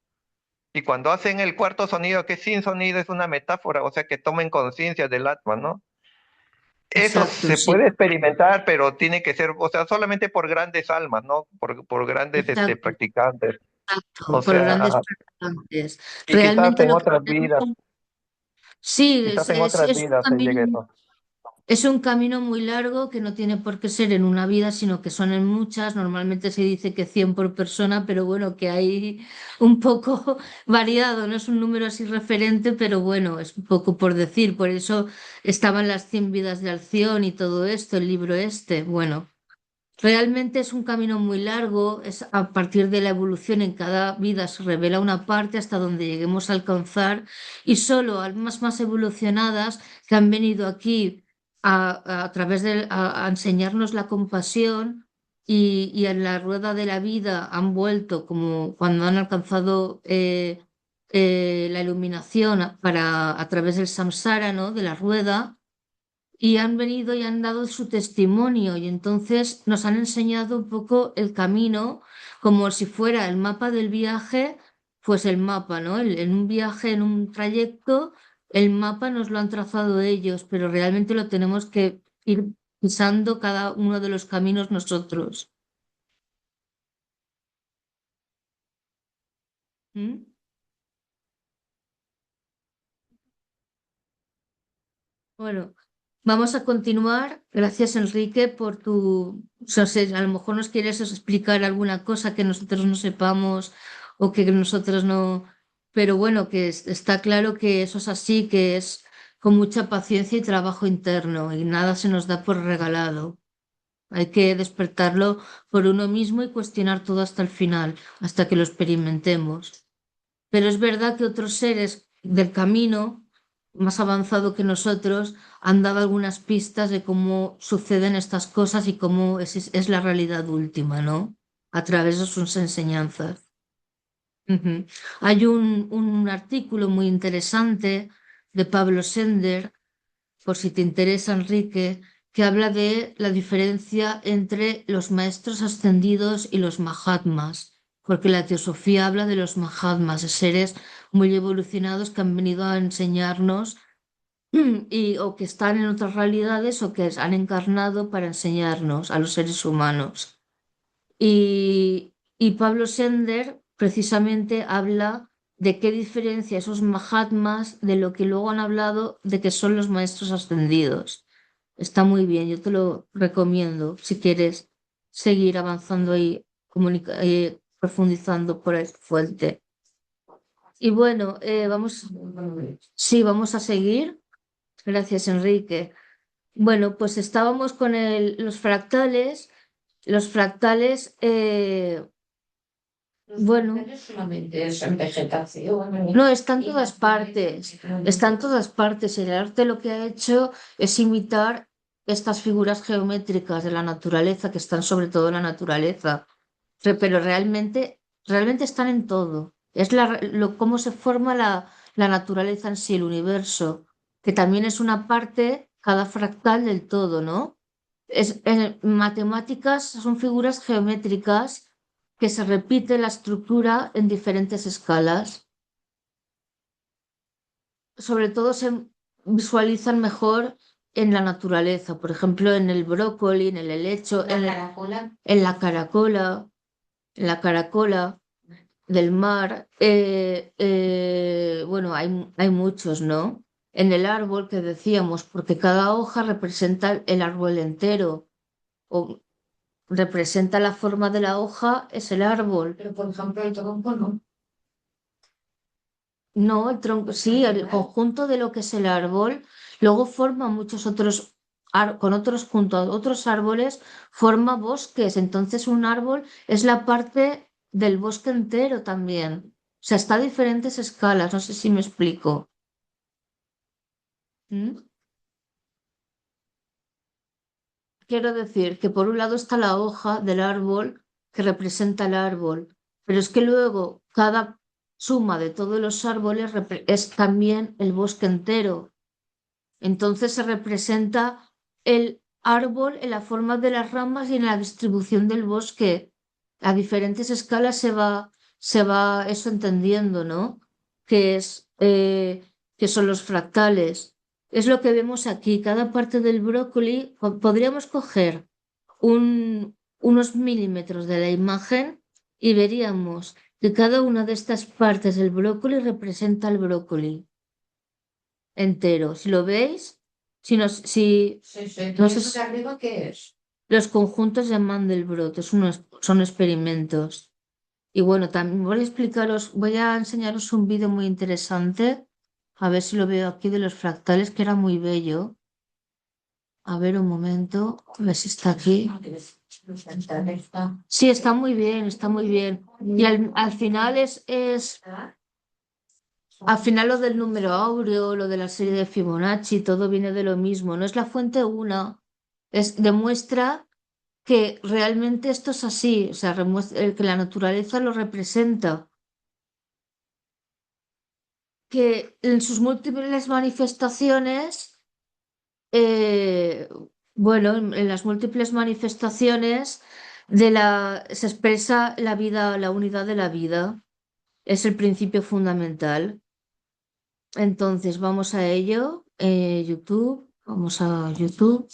Y cuando hacen el cuarto sonido, que sin sonido es una metáfora, o sea, que tomen conciencia del Atma, ¿no? Eso Exacto, se sí, puede experimentar, pero tiene que ser, o sea, solamente por grandes almas, ¿no? Por grandes exacto, practicantes. O exacto, por grandes sea, practicantes. y Realmente lo que tenemos, sí, quizás en es otras un vidas se llegue a camino. eso. Es un camino muy largo que no tiene por qué ser en una vida, sino que son en muchas. Normalmente se dice que 100 por persona, pero bueno, que hay un poco variado, no es un número así referente, pero bueno, es un poco por decir. Por eso estaban las 100 vidas de Alción y todo esto, el libro este. Bueno, realmente es un camino muy largo, es a partir de la evolución en cada vida se revela una parte hasta donde lleguemos a alcanzar y solo almas más evolucionadas que han venido aquí a través de a enseñarnos la compasión y en la rueda de la vida han vuelto como cuando han alcanzado la iluminación para a través del samsara, ¿no? De la rueda y han venido y han dado su testimonio y entonces nos han enseñado un poco el camino como si fuera el mapa del viaje, pues el mapa, ¿no? En un viaje, en un trayecto, el mapa nos lo han trazado ellos, pero realmente lo tenemos que ir pisando cada uno de los caminos nosotros. ¿Mm? Bueno, vamos a continuar. Gracias, Enrique, por tu... No sé, a lo mejor nos quieres explicar alguna cosa que nosotros no sepamos o que nosotros no... Pero bueno, que está claro que eso es así, que es con mucha paciencia y trabajo interno y nada se nos da por regalado. Hay que despertarlo por uno mismo y cuestionar todo hasta el final, hasta que lo experimentemos. Pero es verdad que otros seres del camino, más avanzado que nosotros, han dado algunas pistas de cómo suceden estas cosas y cómo es la realidad última, ¿no? A través de sus enseñanzas. Ujú. Hay un artículo muy interesante de Pablo Sender, por si te interesa, Enrique, que habla de la diferencia entre los maestros ascendidos y los mahatmas, porque la teosofía habla de los mahatmas, de seres muy evolucionados que han venido a enseñarnos y, o que están en otras realidades o que han encarnado para enseñarnos a los seres humanos. Y Pablo Sender precisamente habla de qué diferencia esos mahatmas de lo que luego han hablado de que son los maestros ascendidos. Está muy bien, yo te lo recomiendo si quieres seguir avanzando y profundizando por esa fuente. Y bueno, sí, vamos a seguir. Gracias, Enrique. Bueno, pues estábamos con los fractales. Los fractales, bueno, Solamente es en vegetación. no, está en todas partes, está en todas partes. El arte lo que ha hecho es imitar estas figuras geométricas de la naturaleza, que están sobre todo en la naturaleza, pero realmente están en todo. Es cómo se forma la naturaleza en sí, el universo, que también es una parte, cada fractal del todo, ¿no? Matemáticas son figuras geométricas que se repite la estructura en diferentes escalas. Sobre todo se visualizan mejor en la naturaleza, por ejemplo, en el brócoli, en el helecho, Caracola. en la caracola del mar. Bueno, hay muchos, ¿no? En el árbol que decíamos, porque cada hoja representa el árbol entero, o representa la forma de la hoja, es el árbol. Pero por ejemplo el tronco no. No, el tronco, sí, el conjunto de lo que es el árbol, luego forma muchos otros, con otros, junto a otros árboles, forma bosques. Entonces un árbol es la parte del bosque entero también. O sea, está a diferentes escalas, no sé si me explico. ¿Mm? Quiero decir que por un lado está la hoja del árbol que representa el árbol, pero es que luego cada suma de todos los árboles es también el bosque entero. Entonces se representa el árbol en la forma de las ramas y en la distribución del bosque. A diferentes escalas se va eso entendiendo, ¿no? Que que son los fractales. Es lo que vemos aquí. Cada parte del brócoli, podríamos coger unos milímetros de la imagen y veríamos que cada una de estas partes del brócoli representa el brócoli entero. Si lo veis, Si Sí, sí. No ¿Y sé eso si- de arriba qué es? los conjuntos de Mandelbrot son experimentos. Y bueno, también voy a enseñaros un vídeo muy interesante, a ver si lo veo aquí de los fractales, que era muy bello. A ver un momento, a ver si está aquí. Sí, está muy bien, está muy bien. Y al final al final lo del número áureo, lo de la serie de Fibonacci, todo viene de lo mismo. No es la fuente una, demuestra que realmente esto es así, o sea, que la naturaleza lo representa, que en sus múltiples manifestaciones, eh, bueno, en las múltiples manifestaciones se expresa la vida, la unidad de la vida, es el principio fundamental. Entonces, vamos a ello, YouTube, vamos a YouTube.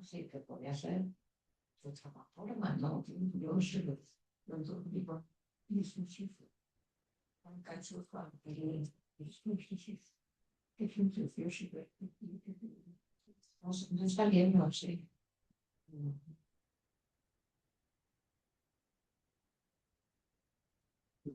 Sí, que podría ser de otra forma, ¿no? Yo sé, lo digo, no está bien, no sé.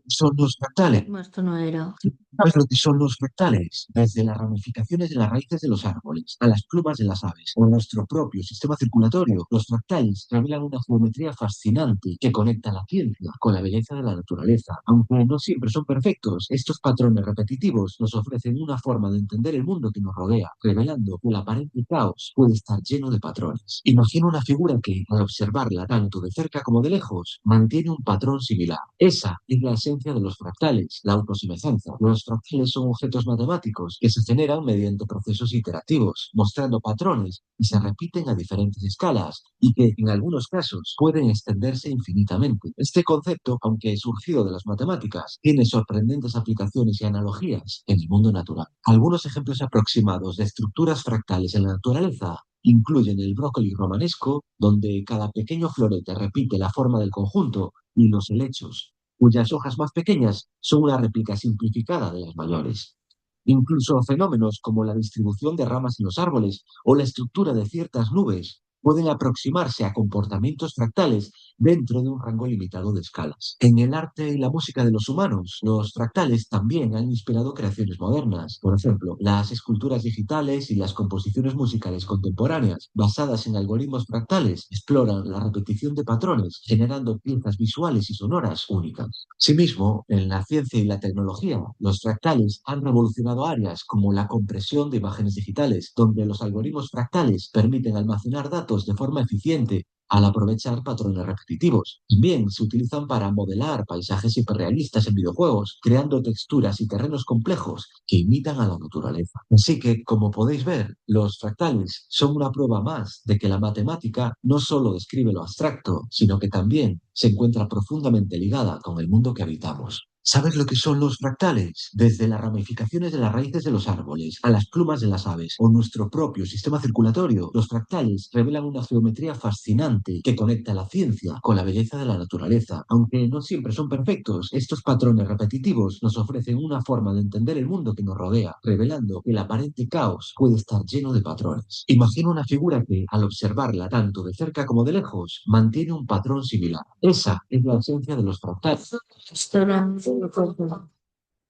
Son los fractales. No, esto no era. ¿Sabes lo que son los fractales? Desde las ramificaciones de las raíces de los árboles a las plumas de las aves o nuestro propio sistema circulatorio, los fractales revelan una geometría fascinante que conecta la ciencia con la belleza de la naturaleza. Aunque no siempre son perfectos, estos patrones repetitivos nos ofrecen una forma de entender el mundo que nos rodea, revelando que el aparente caos puede estar lleno de patrones. Imagina una figura que, al observarla tanto de cerca como de lejos, mantiene un patrón similar. Esa es la esencia de los fractales, la autosemejanza. Los fractales son objetos matemáticos que se generan mediante procesos iterativos, mostrando patrones y se repiten a diferentes escalas y que, en algunos casos, pueden extenderse infinitamente. Este concepto, aunque surgido de las matemáticas, tiene sorprendentes aplicaciones y analogías en el mundo natural. Algunos ejemplos aproximados de estructuras fractales en la naturaleza incluyen el brócoli romanesco, donde cada pequeño florete repite la forma del conjunto, y los helechos, cuyas hojas más pequeñas son una réplica simplificada de las mayores. Incluso fenómenos como la distribución de ramas en los árboles o la estructura de ciertas nubes pueden aproximarse a comportamientos fractales dentro de un rango limitado de escalas. En el arte y la música de los humanos, los fractales también han inspirado creaciones modernas. Por ejemplo, las esculturas digitales y las composiciones musicales contemporáneas basadas en algoritmos fractales exploran la repetición de patrones, generando piezas visuales y sonoras únicas. Asimismo, en la ciencia y la tecnología, los fractales han revolucionado áreas como la compresión de imágenes digitales, donde los algoritmos fractales permiten almacenar datos de forma eficiente al aprovechar patrones repetitivos. También se utilizan para modelar paisajes hiperrealistas en videojuegos, creando texturas y terrenos complejos que imitan a la naturaleza. Así que, como podéis ver, los fractales son una prueba más de que la matemática no solo describe lo abstracto, sino que también se encuentra profundamente ligada con el mundo que habitamos. ¿Sabes lo que son los fractales? Desde las ramificaciones de las raíces de los árboles a las plumas de las aves o nuestro propio sistema circulatorio, los fractales revelan una geometría fascinante que conecta la ciencia con la belleza de la naturaleza. Aunque no siempre son perfectos, estos patrones repetitivos nos ofrecen una forma de entender el mundo que nos rodea, revelando que el aparente caos puede estar lleno de patrones. Imagina una figura que, al observarla tanto de cerca como de lejos, mantiene un patrón similar. Esa es la esencia de los fractales. Esto no.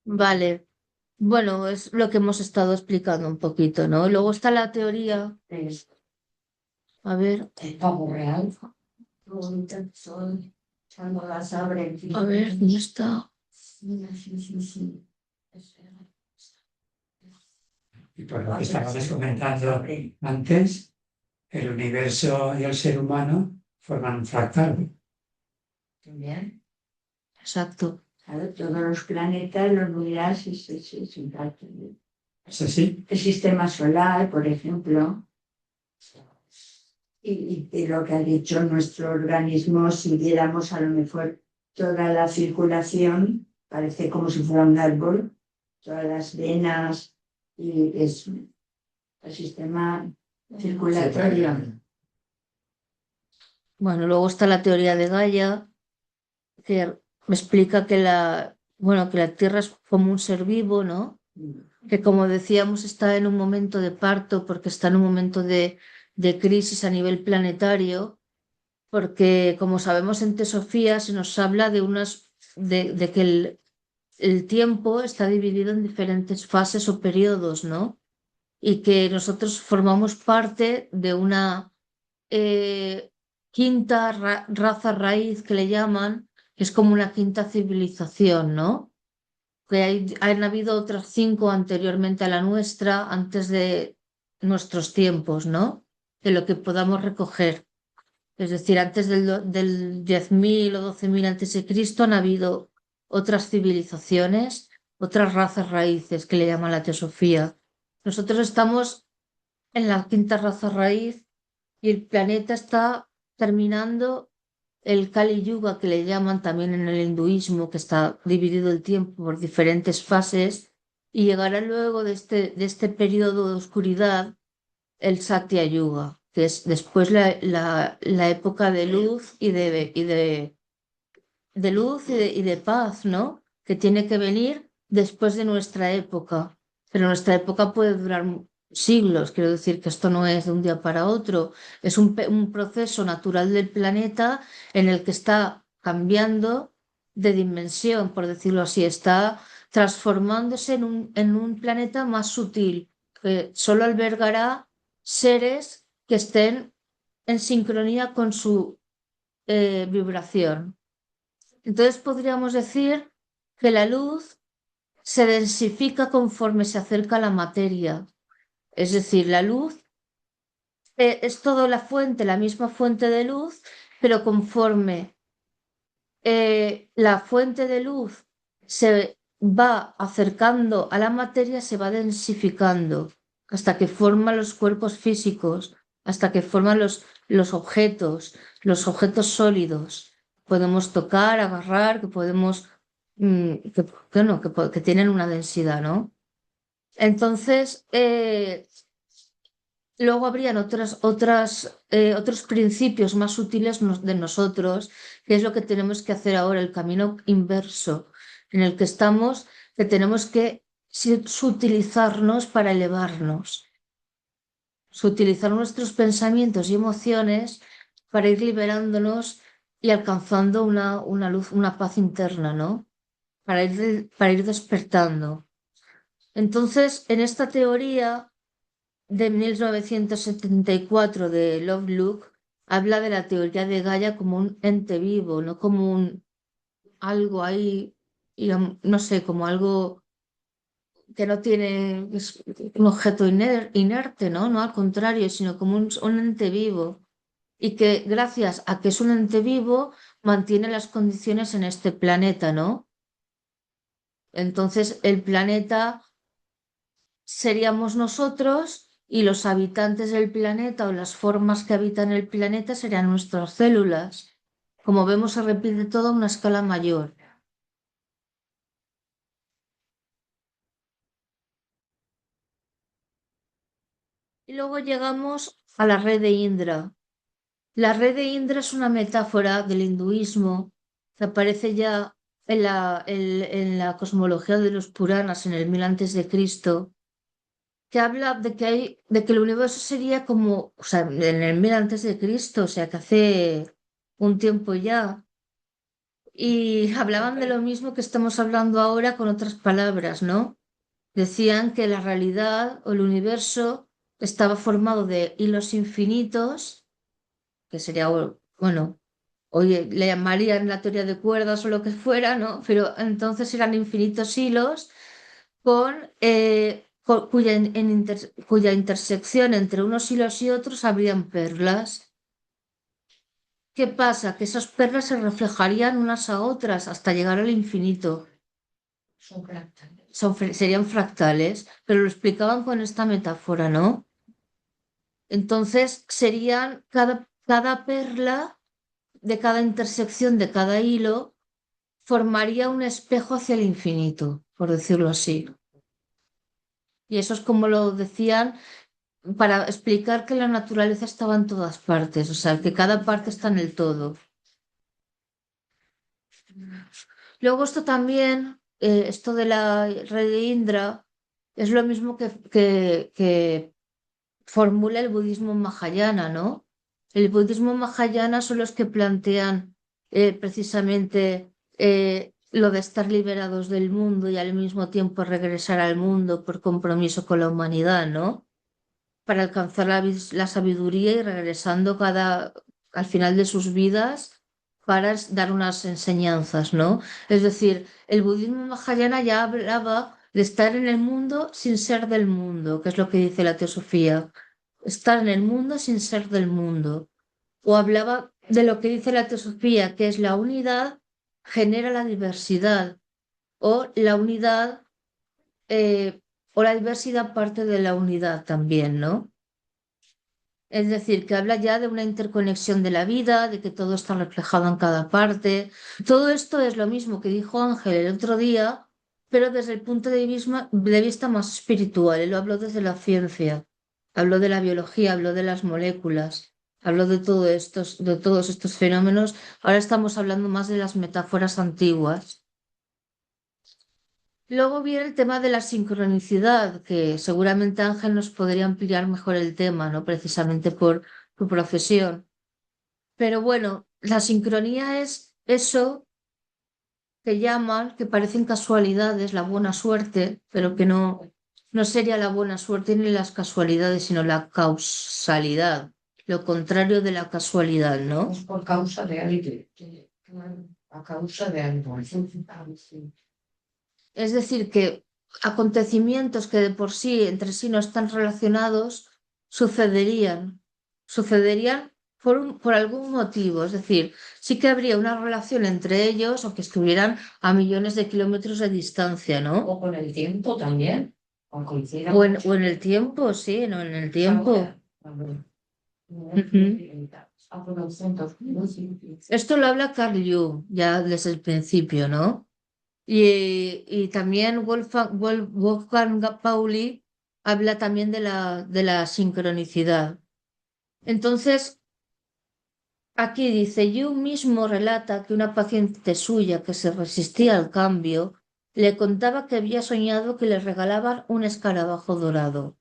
Vale. Bueno, es lo que hemos estado explicando un poquito, ¿no? Luego está la teoría. A ver, El pavo real. a ver, ¿dónde está? Y por lo que estábamos comentando antes, el universo y el ser humano forman un fractal. También. Exacto. Claro, todos los planetas los miras es un fractal. ¿Es así? El sistema solar, por ejemplo. Y lo que ha dicho nuestro organismo, si viéramos a lo mejor toda la circulación, parece como si fuera un árbol, todas las venas y es el sistema circulatorio. Bueno, luego está la teoría de Gaia, que me explica que que la Tierra es como un ser vivo, ¿no? Que como decíamos está en un momento de parto porque está en un momento de crisis a nivel planetario, porque como sabemos en Teosofía se nos habla de que el tiempo está dividido en diferentes fases o periodos, ¿no? Y que nosotros formamos parte de una eh, quinta raza raíz que le llaman, que es como una quinta civilización, ¿no? Que han habido otras 5 anteriormente a la nuestra, antes de nuestros tiempos, ¿no? De lo que podamos recoger. Es decir, antes del 10.000 o 12.000 antes de Cristo han habido otras civilizaciones, otras razas raíces que le llaman la teosofía. Nosotros estamos en la quinta raza raíz y el planeta está terminando el Kali Yuga, que le llaman también en el hinduismo, que está dividido el tiempo por diferentes fases, y llegará luego de este periodo de oscuridad el Satya Yuga, que es después la época de luz de luz y de paz, ¿no? Que tiene que venir después de nuestra época. Pero nuestra época puede durar siglos, quiero decir que esto no es de un día para otro, es un proceso natural del planeta en el que está cambiando de dimensión, por decirlo así, está transformándose en un planeta más sutil, que solo albergará seres que estén en sincronía con su vibración. Entonces podríamos decir que la luz se densifica conforme se acerca a la materia. Es decir, la luz es toda la misma fuente de luz, pero conforme la fuente de luz se va acercando a la materia, se va densificando hasta que forman los cuerpos físicos, hasta que forman los objetos sólidos. Podemos tocar, agarrar, que podemos, que tienen una densidad, ¿no? Entonces, luego habrían otros principios más sutiles de nosotros, que es lo que tenemos que hacer ahora, el camino inverso, en el que estamos, que tenemos que sutilizarnos para elevarnos, sutilizar nuestros pensamientos y emociones para ir liberándonos y alcanzando una luz, una paz interna, ¿no? Para ir despertando. Entonces, en esta teoría de 1974 de Lovelock habla de la teoría de Gaia como un ente vivo, no como algo ahí, no sé, como algo que no tiene, es un objeto inerte, ¿no? No al contrario, sino como un ente vivo. Y que gracias a que es un ente vivo, mantiene las condiciones en este planeta, ¿no? Entonces, el planeta seríamos nosotros y los habitantes del planeta o las formas que habitan el planeta serían nuestras células. Como vemos, se repite todo a una escala mayor. Y luego llegamos a la red de Indra. La red de Indra es una metáfora del hinduismo que aparece ya en la cosmología de los Puranas en el 1000 antes de Cristo, que habla de que el universo sería como, o sea, en el 1000 antes de Cristo, o sea, que hace un tiempo ya. Y hablaban de lo mismo que estamos hablando ahora con otras palabras, ¿no? Decían que la realidad o el universo estaba formado de hilos infinitos, que sería, bueno, hoy le llamarían la teoría de cuerdas o lo que fuera, ¿no? Pero entonces eran infinitos hilos cuya intersección entre unos hilos y otros habrían perlas. ¿Qué pasa? Que esas perlas se reflejarían unas a otras hasta llegar al infinito. Son fractales. Serían fractales, pero lo explicaban con esta metáfora, ¿no? Entonces serían cada perla de cada intersección de cada hilo formaría un espejo hacia el infinito, por decirlo así. Y eso es como lo decían para explicar que la naturaleza estaba en todas partes, o sea, que cada parte está en el todo. Luego esto también, esto de la red de Indra, es lo mismo que formula el budismo Mahayana, ¿no? El budismo Mahayana son los que plantean precisamente lo de estar liberados del mundo y al mismo tiempo regresar al mundo por compromiso con la humanidad, ¿no? Para alcanzar la sabiduría y regresando al final de sus vidas para dar unas enseñanzas, ¿no? Es decir, el budismo Mahayana ya hablaba de estar en el mundo sin ser del mundo, que es lo que dice la teosofía, estar en el mundo sin ser del mundo. O hablaba de lo que dice la teosofía, que es la unidad genera la diversidad, o la unidad, o la diversidad parte de la unidad también, ¿no? Es decir, que habla ya de una interconexión de la vida, de que todo está reflejado en cada parte. Todo esto es lo mismo que dijo Ángel el otro día, pero desde el punto de vista más espiritual. Él lo habló desde la ciencia, habló de la biología, habló de las moléculas, habló de todos estos fenómenos. Ahora estamos hablando más de las metáforas antiguas. Luego viene el tema de la sincronicidad, que seguramente Ángel nos podría ampliar mejor el tema, ¿no? Precisamente por tu profesión. Pero bueno, la sincronía es eso que llaman, que parecen casualidades, la buena suerte, pero que no sería la buena suerte ni las casualidades, sino la causalidad, lo contrario de la casualidad, ¿no? Es por causa de algo. A causa de algo. Es decir, que acontecimientos que de por sí entre sí no están relacionados sucederían por algún motivo. Es decir, sí que habría una relación entre ellos o que estuvieran a millones de kilómetros de distancia, ¿no? O con el tiempo también. O O en el tiempo, sí, no en el tiempo. Esto lo habla Carl Jung ya desde el principio, ¿no? Y también Wolfgang Pauli habla también de la sincronicidad. Entonces, aquí dice, Jung mismo relata que una paciente suya que se resistía al cambio le contaba que había soñado que le regalaban un escarabajo dorado.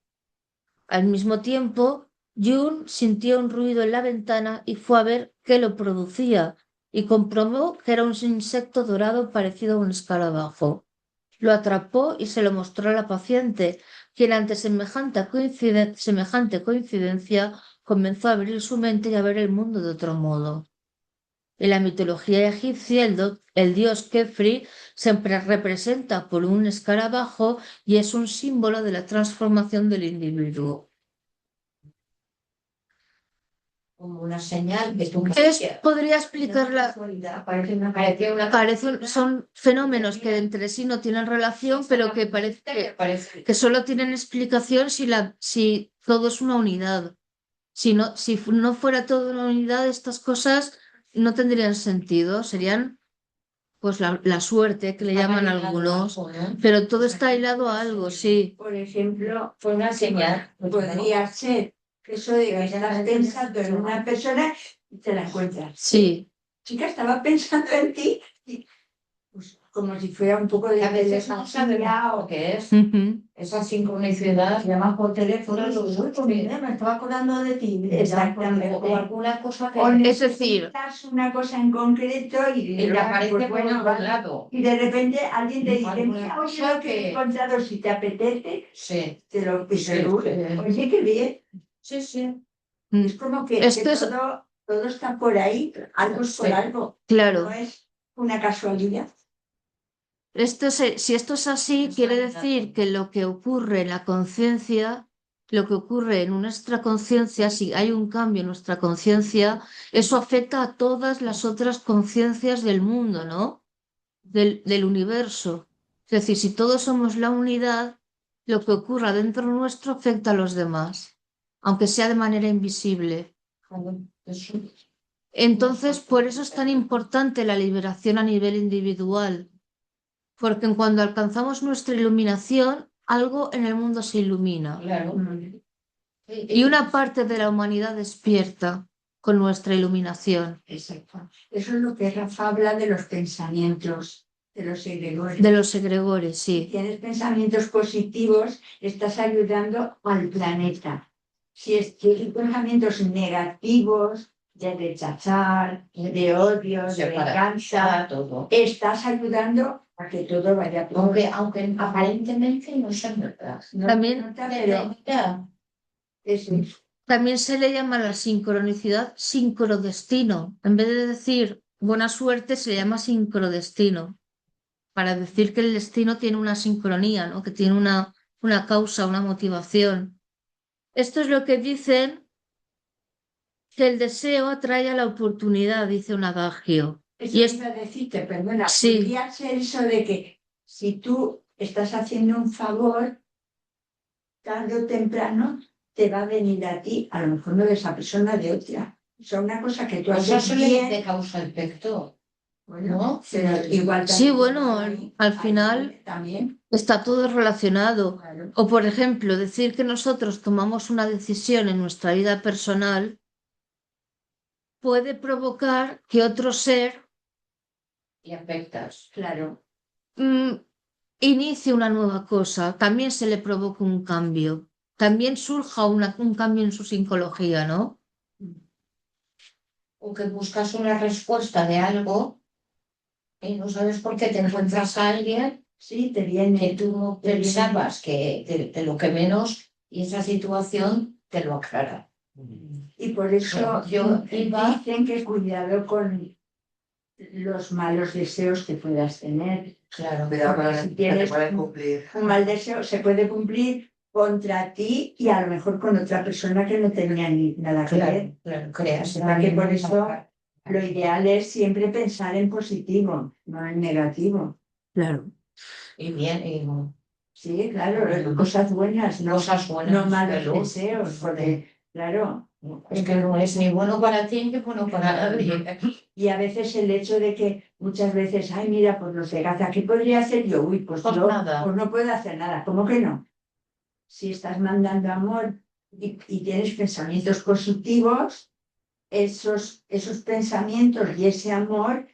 Al mismo tiempo, Jung sintió un ruido en la ventana y fue a ver qué lo producía y comprobó que era un insecto dorado parecido a un escarabajo. Lo atrapó y se lo mostró a la paciente, quien ante semejante coincidencia comenzó a abrir su mente y a ver el mundo de otro modo. En la mitología egipcia, el dios Kefri siempre representa por un escarabajo y es un símbolo de la transformación del individuo. Como una señal que tú Podría explicarla. parece Son fenómenos que entre sí no tienen relación, pero que parece que solo tienen explicación si todo es una unidad. Si no fuera todo una unidad, estas cosas no tendrían sentido. Serían pues la suerte que le llaman algunos, pero todo está hilado a algo, sí. Por ejemplo, fue una señal. podría ser eso de que estás pensando en una persona y te la encuentras. Sí. Chica, estaba pensando en ti, y, pues, como si fuera un poco de A veces no sabemos telepatía lo que es. Ujú. Esa sincronicidad. llamas por teléfono, mira, me estaba acordando de ti. Exactamente. O alguna cosa que O Es decir, necesitas una cosa en concreto y te aparece pues, por bueno, otro lado. y de repente alguien te dice, Alguna mira, oye, cosa lo que he que- encontrado, si te apetece, Sí, te lo pido. Sí. Oye, qué bien. sí. Es como que Esto es- todo está por ahí, algo es por Sí. algo. claro. No es una casualidad. Si esto es así, quiere decir que lo que ocurre en la conciencia, lo que ocurre en nuestra conciencia, si hay un cambio en nuestra conciencia, eso afecta a todas las otras conciencias del mundo, ¿no? Del universo. Es decir, si todos somos la unidad, lo que ocurra dentro nuestro afecta a los demás, aunque sea de manera invisible. Entonces, por eso es tan importante la liberación a nivel individual. Porque cuando alcanzamos nuestra iluminación, algo en el mundo se ilumina. Claro. y una parte de la humanidad despierta con nuestra iluminación. Exacto. Eso es lo que Rafa habla de los pensamientos, de los egregores. De los egregores, Si sí. tienes pensamientos positivos, estás ayudando al planeta. Si tienes pensamientos negativos, de rechazar, de odio, de venganza, todo. estás ayudando a que todo vaya peor. Aunque aparentemente no se nota. No También- se nota, pero Mira, eso es. También se le llama la sincronicidad sincrodestino. En vez de decir buena suerte, se le llama sincrodestino, para decir que el destino tiene una sincronía, ¿no? Que tiene una causa, una motivación. Esto es lo que dicen que el deseo atrae a la oportunidad, dice un adagio. Eso Y es- iba a decirte, perdona, Sí. podría ser eso de que si tú estás haciendo un favor, tarde o temprano te va a venir a ti, a lo mejor no de esa persona, de otra. O sea, una cosa que tú eso haces se le bien, dice causa-efecto. bueno, ¿no? pero igual Sí, también bueno, hay- al hay final también, está todo relacionado. claro. O, por ejemplo, decir que nosotros tomamos una decisión en nuestra vida personal puede provocar que otro ser Y afectas. Claro, inicie una nueva cosa, también se le provoca un cambio, también surja un cambio en su psicología, ¿no? O que buscas una respuesta de algo y no sabes por qué te encuentras a alguien sí, te que viene. tú no te viene. pensabas que de lo que menos y esa situación te lo aclara. Y por eso Yo iba- dicen que cuidado con los malos deseos que puedas tener. Claro, Cuidado con Porque los si que tienes te pueden cumplir. un mal deseo se puede cumplir contra ti y a lo mejor con otra persona que no tenía ni nada que ver. claro, creas. O sea, que por eso lo ideal es siempre pensar en positivo, no en negativo. Claro. Y bien, y Sí, claro, cosas buenas, no, cosas buenas. no malos de luz. deseos, porque, claro, Es que no es ni bueno para ti ni bueno para nadie. y a veces el hecho de que muchas veces, ay, mira, pues los de Gaza, ¿qué podría hacer yo? Uy, pues Pues yo nada. pues no puedo hacer nada. ¿Cómo que no? Si estás mandando amor y tienes pensamientos positivos, esos pensamientos y ese amor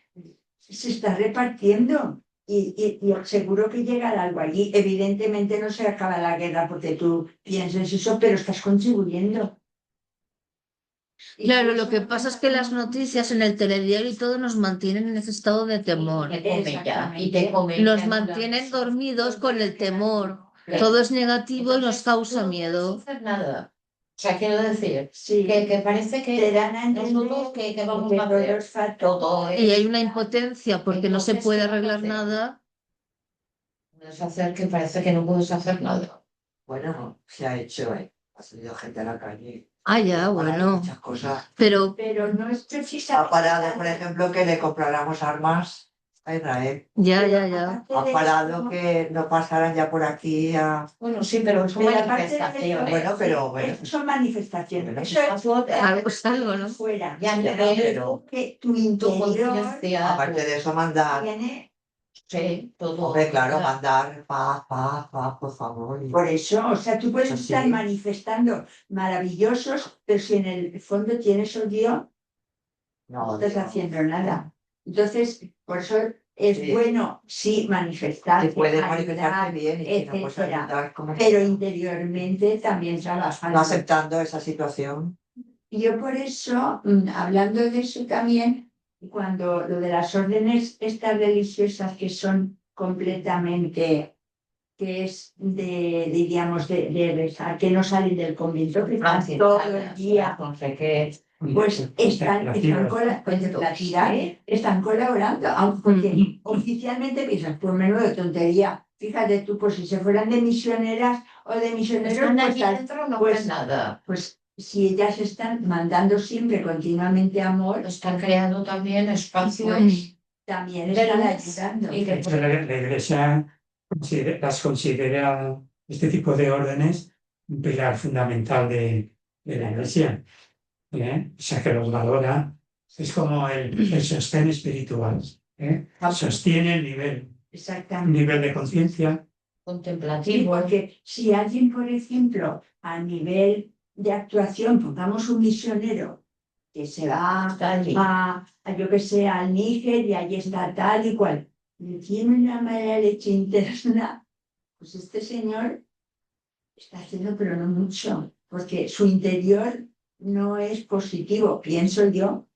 se está repartiendo. Y seguro que llegará algo allí. Evidentemente no se acaba la guerra porque tú pienses eso, pero estás contribuyendo. Y Claro, por lo eso que no pasa es pasa que las como- noticias en el telediario y todo nos mantienen en ese estado de temor. Y te come ya, Exactamente. y te come. Nos mantienen dormidos con el temor. Todo es negativo y nos causa miedo. No hacer nada. O sea, quiero decir, Sí, que parece que te dan a entender nosotros que vamos que a todo hacer es fatal. todo Y hay una impotencia porque no se Entonces, puede ¿qué vas a arreglar hacer? nada. Puedes hacer que parece que no puedes hacer nada. Bueno, se ha hecho, ha salido gente a la calle. Ah, ya, Ha parado bueno. muchas cosas. Pero Pero no es Ha precisamente. parado, por ejemplo, que le compráramos armas a Israel. ya, Pero ya, ya. aparte Ha de parado eso- que no pasaran ya por aquí a... Bueno, sí, pero son Pero aparte de eso, manifestaciones. Bueno, pero sí, bueno. son manifestaciones. Bueno, Eso es Algo es algo, ¿no? fuera. Ya Ya, no pero- Que tu tu interior conciencia, Aparte de eso, mandar... tiene. sí, todo. Hombre, claro, mandar paz, paz, paz, por favor. Por eso, o sea, tú puedes Eso sí. estar manifestando maravillosos, pero si en el fondo tienes odio, no estás haciendo nada. Entonces, por eso es Sí. bueno, sí, manifestar. Se puede ayudar, manifestarte bien y si no, pues etcétera. ayudar como... Pero interiormente también trabajando. No aceptando esa situación. Y yo por eso, hablando de eso también, cuando lo de las órdenes estas religiosas que son completamente, que es diríamos, de rezar, que no salen del convento, que están todo el día, No sé qué. pues están colaborando, aunque oficialmente piensas, pues menudo tontería. Fíjate tú, pues si se fueran de misioneras o de misioneros, Están pues, allí dentro, no pues- hacen nada. pues si ellas están mandando siempre continuamente amor, Están creando también espacios. también De están luz ayudando. y de- La Iglesia las considera este tipo de órdenes un pilar fundamental de la Iglesia. O sea, que los valora. Es como el sostén espiritual. Sostiene el nivel Exactamente. de conciencia. Sí, contemplativo. porque si alguien, por ejemplo, a nivel de actuación, pongamos un misionero que se va yo que sé, al Níger y allí está tal y cual, y tiene una mala leche interna, pues este señor está haciendo, pero no mucho, porque su interior no es positivo, pienso yo,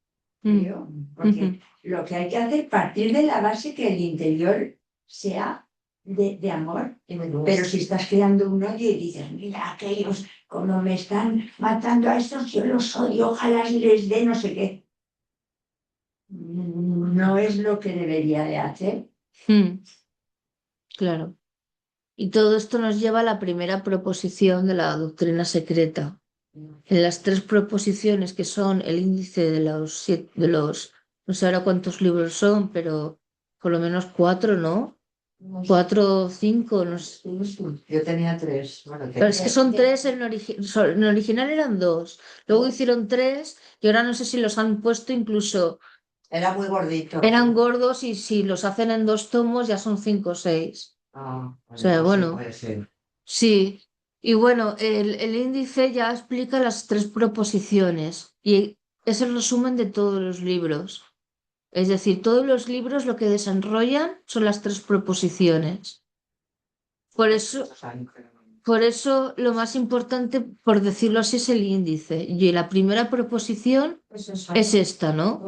creo, porque lo que hay que hacer es partir de la base que el interior sea de amor. Pero si estás creando un odio y dices, mira, aquellos como me están matando a estos, yo los odio, ojalá les dé no sé qué. No es lo que debería de hacer. Claro. Y todo esto nos lleva a la primera proposición de la doctrina secreta. En las tres proposiciones que son el índice de los, no sé ahora cuántos libros son, pero por lo menos 4, ¿no? 4 o 5, no sé. Yo tenía 3. Bueno, Pero es que son 3, en el original eran 2, luego hicieron 3 y ahora no sé si los han puesto incluso, era muy gordito. eran gordos y si los hacen en 2 tomos ya son 5 o 6. O sea, Sí, bueno. puede ser. Sí, y bueno, el índice ya explica las 3 proposiciones y es el resumen de todos los libros. Es decir, todos los libros lo que desarrollan son las 3 proposiciones. Por eso lo más importante, por decirlo así, es el índice. Y la primera proposición es esta, ¿no?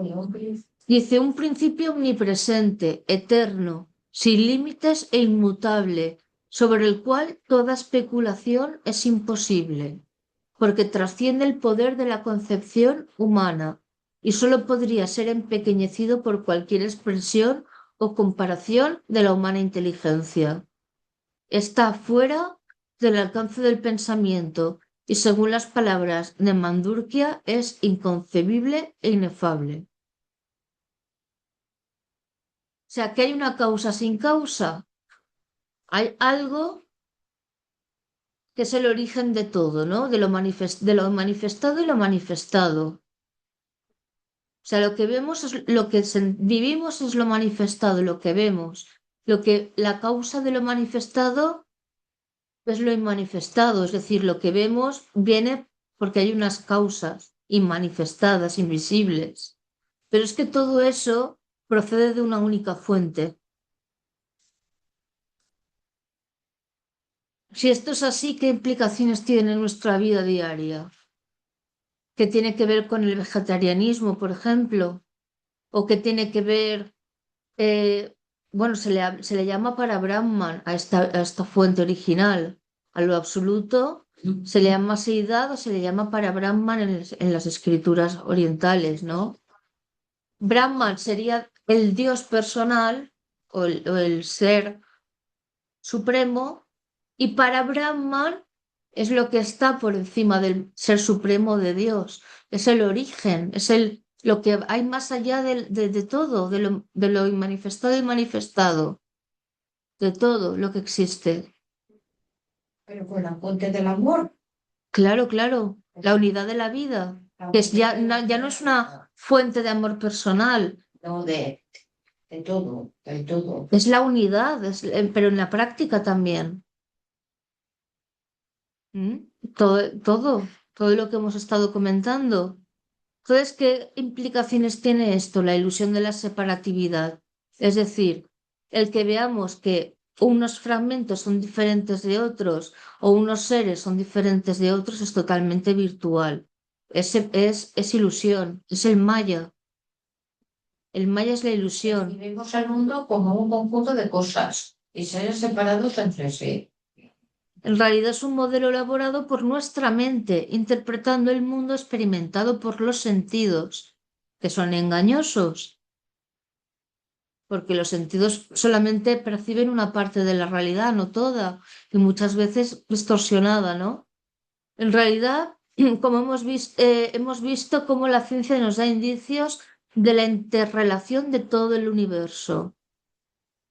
Dice, un principio omnipresente, eterno, sin límites e inmutable, sobre el cual toda especulación es imposible, porque trasciende el poder de la concepción humana y sólo podría ser empequeñecido por cualquier expresión o comparación de la humana inteligencia. Está fuera del alcance del pensamiento y, según las palabras de Mandurkia, es inconcebible e inefable. O sea, que hay una causa sin causa. Hay algo que es el origen de todo, ¿no? De lo manifestado y lo manifestado. O sea, lo que vemos es lo que vivimos es lo manifestado, lo que vemos. La causa de lo manifestado es lo inmanifestado, es decir, lo que vemos viene porque hay unas causas inmanifestadas, invisibles. Pero es que todo eso procede de una única fuente. Si esto es así, ¿qué implicaciones tiene en nuestra vida diaria? ¿Qué tiene que ver con el vegetarianismo, por ejemplo? ¿O qué tiene que ver, eh, bueno, se le llama para Brahman a esta fuente original, a lo absoluto, se le llama seidad o se le llama para Brahman en las escrituras orientales, ¿no? Brahman sería el Dios personal o el ser supremo. Y para Brahman es lo que está por encima del ser supremo de Dios. Es el origen, es lo que hay más allá de todo, de lo manifestado y manifestado, de todo lo que existe. Pero con la fuente del amor. Claro, claro, la unidad de la vida, que ya no es una fuente de amor personal. No, de todo, de todo. Es la unidad, pero en la práctica también. Todo lo que hemos estado comentando. Entonces, ¿qué implicaciones tiene esto, la ilusión de la separatividad? Es decir, el que veamos que unos fragmentos son diferentes de otros o unos seres son diferentes de otros es totalmente virtual. Es ilusión, es el maya. El maya es la ilusión. Y vemos al mundo como un conjunto de cosas y seres separados entre sí. En realidad es un modelo elaborado por nuestra mente, interpretando el mundo experimentado por los sentidos, que son engañosos, porque los sentidos solamente perciben una parte de la realidad, no toda, y muchas veces distorsionada, ¿no? En realidad, como hemos visto cómo la ciencia nos da indicios de la interrelación de todo el universo.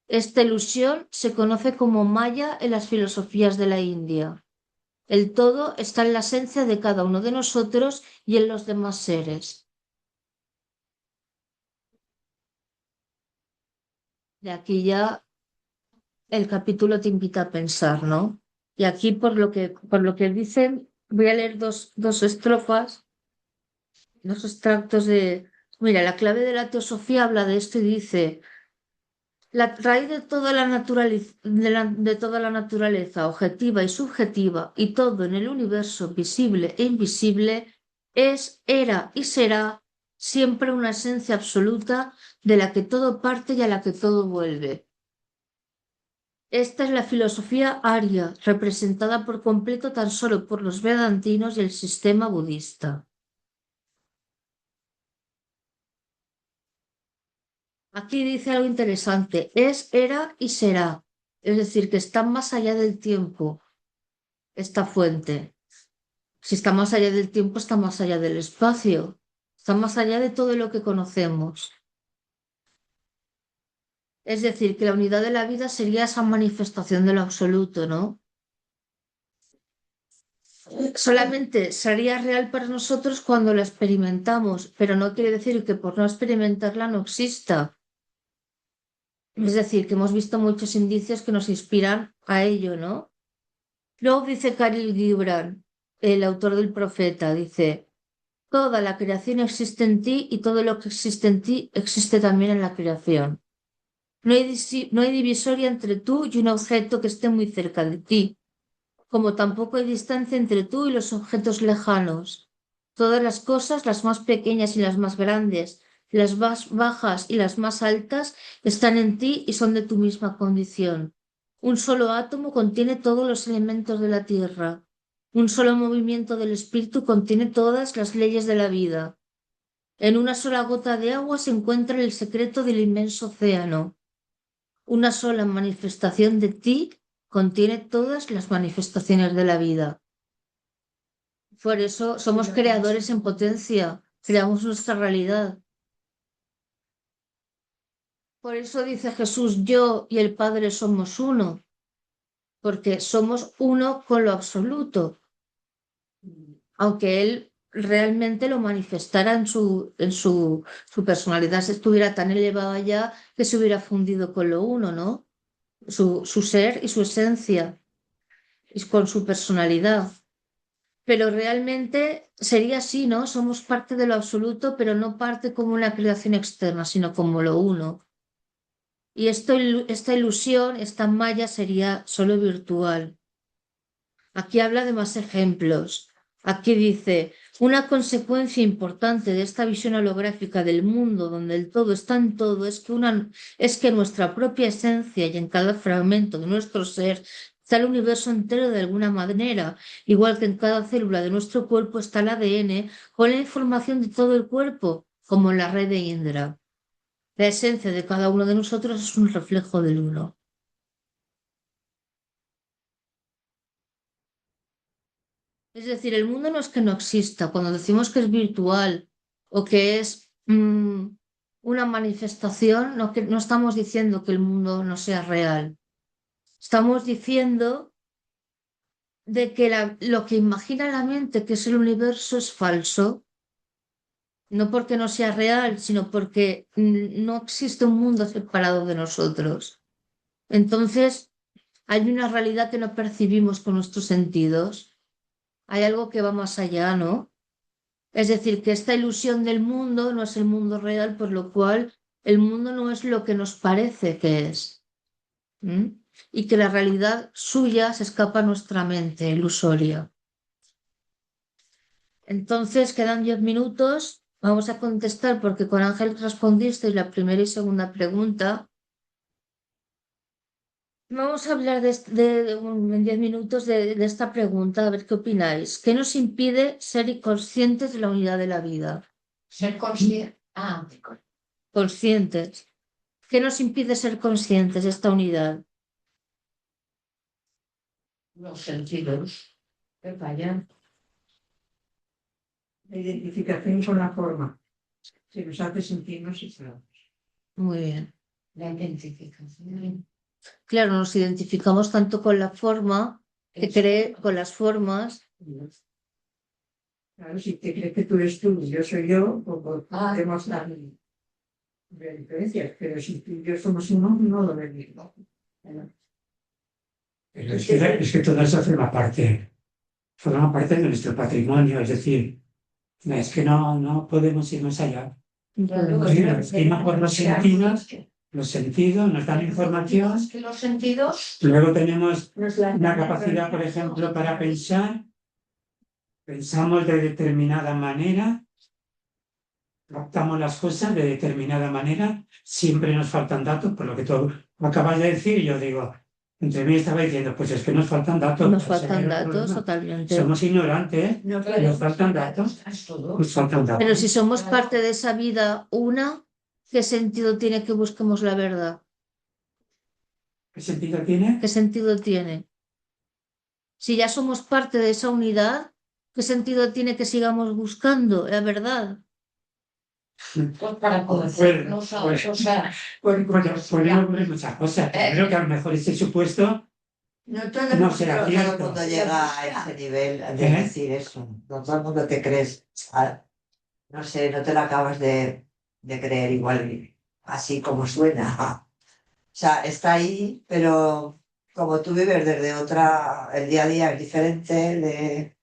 Esta ilusión se conoce como Maya en las filosofías de la India. El todo está en la esencia de cada uno de nosotros y en los demás seres. De aquí ya el capítulo te invita a pensar, ¿no? Y aquí por lo que dicen, voy a leer dos estrofas, dos extractos de... Mira, la clave de la teosofía habla de esto y dice, la raíz de toda la naturaleza objetiva y subjetiva y todo en el universo visible e invisible es, era y será siempre una esencia absoluta de la que todo parte y a la que todo vuelve. Esta es la filosofía aria, representada por completo tan solo por los vedantinos y el sistema budista. Aquí dice algo interesante, es, era y será, es decir, que está más allá del tiempo, esta fuente. Si está más allá del tiempo, está más allá del espacio, está más allá de todo lo que conocemos. Es decir, que la unidad de la vida sería esa manifestación de lo absoluto, ¿no? Solamente sería real para nosotros cuando la experimentamos, pero no quiere decir que por no experimentarla no exista. Es decir, que hemos visto muchos indicios que nos inspiran a ello, ¿no? Luego dice Khalil Gibran, el autor del Profeta, dice, toda la creación existe en ti y todo lo que existe en ti existe también en la creación. No hay divisoria entre tú y un objeto que esté muy cerca de ti, como tampoco hay distancia entre tú y los objetos lejanos. Todas las cosas, las más pequeñas y las más grandes, las más bajas y las más altas, están en ti y son de tu misma condición. Un solo átomo contiene todos los elementos de la Tierra. Un solo movimiento del espíritu contiene todas las leyes de la vida. En una sola gota de agua se encuentra el secreto del inmenso océano. Una sola manifestación de ti contiene todas las manifestaciones de la vida. Por eso somos creadores en potencia, creamos nuestra realidad. Por eso dice Jesús, yo y el Padre somos uno, porque somos uno con lo absoluto, aunque Él realmente lo manifestara su personalidad, se estuviera tan elevada ya que se hubiera fundido con lo uno, ¿no? Su ser y su esencia, y con su personalidad. Pero realmente sería así, ¿no? Somos parte de lo absoluto, pero no parte como una creación externa, sino como lo uno. Y esta ilusión, esta malla sería solo virtual. Aquí habla de más ejemplos. Aquí dice, una consecuencia importante de esta visión holográfica del mundo, donde el todo está en todo, es que nuestra propia esencia y en cada fragmento de nuestro ser está el universo entero de alguna manera, igual que en cada célula de nuestro cuerpo está el ADN con la información de todo el cuerpo, como en la red de Indra. La esencia de cada uno de nosotros es un reflejo del uno. Es decir, el mundo no es que no exista. Cuando decimos que es virtual o que es una manifestación, no estamos diciendo que el mundo no sea real. Estamos diciendo de que lo que imagina la mente, que es el universo, es falso. No porque no sea real, sino porque no existe un mundo separado de nosotros. Entonces, hay una realidad que no percibimos con nuestros sentidos. Hay algo que va más allá, ¿no? Es decir, que esta ilusión del mundo no es el mundo real, por lo cual el mundo no es lo que nos parece que es. Y que la realidad suya se escapa a nuestra mente ilusoria. Entonces, quedan 10 minutos. Vamos a contestar porque con Ángel respondisteis la primera y segunda pregunta. Vamos a hablar en 10 minutos de esta pregunta, a ver qué opináis. ¿Qué nos impide ser conscientes de la unidad de la vida? Ser consciente. Conscientes. ¿Qué nos impide ser conscientes de esta unidad? Los sentidos que fallan. La identificación con la forma. Se nos hace sentirnos aislados. Muy bien. La identificación. Claro, nos identificamos tanto con la forma que cree con las formas. Claro, si te crees que tú eres tú y yo soy yo, pues podemos dar diferencias, pero si tú y yo somos uno, no lo mismo. Pero es que toda esa forma parte forma parte de nuestro patrimonio, es decir, es que no podemos ir más allá. Encima por los sentidos nos dan información, Que los sentidos, luego tenemos Nos la una dan capacidad, por ejemplo, para pensar, pensamos de determinada manera, captamos las cosas de determinada manera, siempre nos faltan datos, por lo que tú acabas de decir, yo digo, entre mí estaba diciendo, pues es que nos faltan datos. Nos pues ese faltan era el datos problema. totalmente. Somos ignorantes, No nos faltan datos, es todo. nos faltan datos. Pero si somos parte de esa vida una, ¿qué sentido tiene que busquemos la verdad? ¿Qué sentido tiene? ¿Qué sentido tiene? Si ya somos parte de esa unidad, ¿qué sentido tiene que sigamos buscando la verdad? Pues para Pues, conocernos a pues, o sea, Bueno, pueden ocurrir muchas cosas. Creo que a lo mejor ese supuesto No todo no el será mundo- Todo el cierto. mundo llega a ese nivel de ¿Eh? decir eso. No todo el mundo te crees. No sé, no te lo acabas de creer igual, así como suena. O sea, está ahí, pero como tú vives desde otra, el día a día es diferente,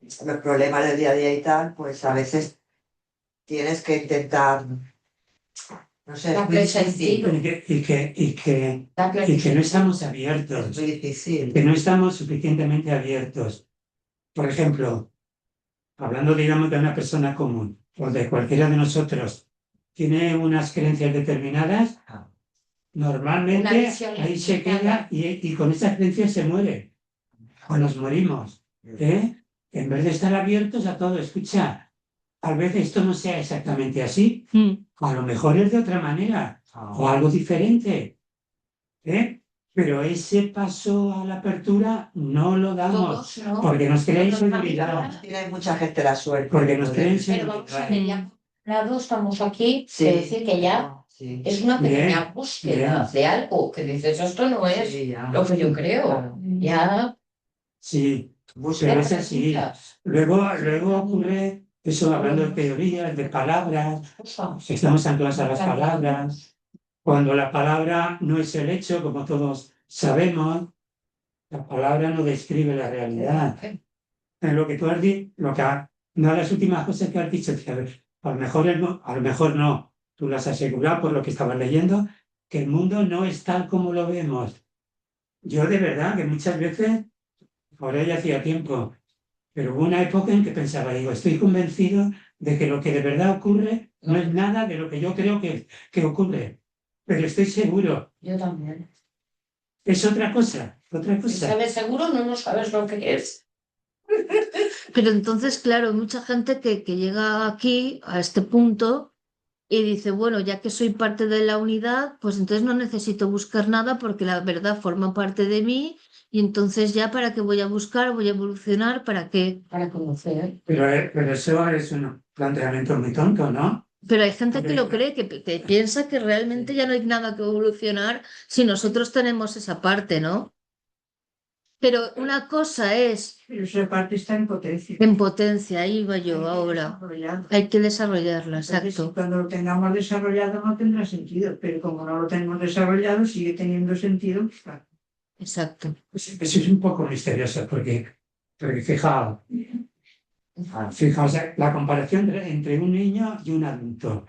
los problemas del día a día y tal, pues a veces tienes que intentar, no sé, es muy darle difícil. sentido. Y que no estamos abiertos, Es muy difícil. que no estamos suficientemente abiertos. Por ejemplo, hablando, digamos, de una persona común o de cualquiera de nosotros, tiene unas creencias determinadas, Una normalmente visión ahí se limitada. queda y con esas creencias se muere o nos morimos. ¿Eh? En vez de estar abiertos a todo, escucha, tal vez esto no sea exactamente así, a lo mejor es de otra manera o algo diferente, ¿eh? Pero ese paso a la apertura no lo damos Todos, ¿no? porque nos crea Todos inseguridad, Tiene mucha gente la suerte. porque nos crea Pero vamos a inseguridad. ver, ya por un lado estamos aquí, Sí, es decir, que ya sí, es una Bien, pequeña búsqueda bien. de algo que dices, esto no es sí, ya. lo que yo creo. Claro. Ya Sí, Busca pero es así. preguntas. Luego ocurre eso, hablando de teorías, de palabras, estamos anclados a las palabras. Cuando la palabra no es el hecho, como todos sabemos, la palabra no describe la realidad. En lo que tú has dicho, una de las últimas cosas que has dicho, que a lo mejor, a lo mejor no, tú lo has asegurado por lo que estabas leyendo, que el mundo no es tal como lo vemos. Yo de verdad que muchas veces, ahora ya hacía tiempo, pero hubo una época en que pensaba, digo, estoy convencido de que lo que de verdad ocurre no es nada de lo que yo creo que ocurre, pero estoy seguro, Yo también. es otra cosa, otra Si cosa. sabes seguro, no sabes lo que es. Pero entonces, claro, hay mucha gente que llega aquí, a este punto, y dice, bueno, ya que soy parte de la unidad, pues entonces no necesito buscar nada porque la verdad forma parte de mí y entonces ya para qué voy a buscar, voy a evolucionar, ¿para qué? Para conocer. Pero eso es un planteamiento muy tonto, ¿no? Pero hay gente que lo cree, que piensa que realmente ya no hay nada que evolucionar si nosotros tenemos esa parte, ¿no? Pero una cosa es Pero esa parte está en potencia. en potencia, ahí iba yo ahora. Desarrollado. Hay que desarrollarla, Entonces, exacto. cuando lo tengamos desarrollado no tendrá sentido, pero como no lo tenemos desarrollado sigue teniendo sentido. Exacto. Eso es un poco misterioso porque fijaos, la comparación entre un niño y un adulto.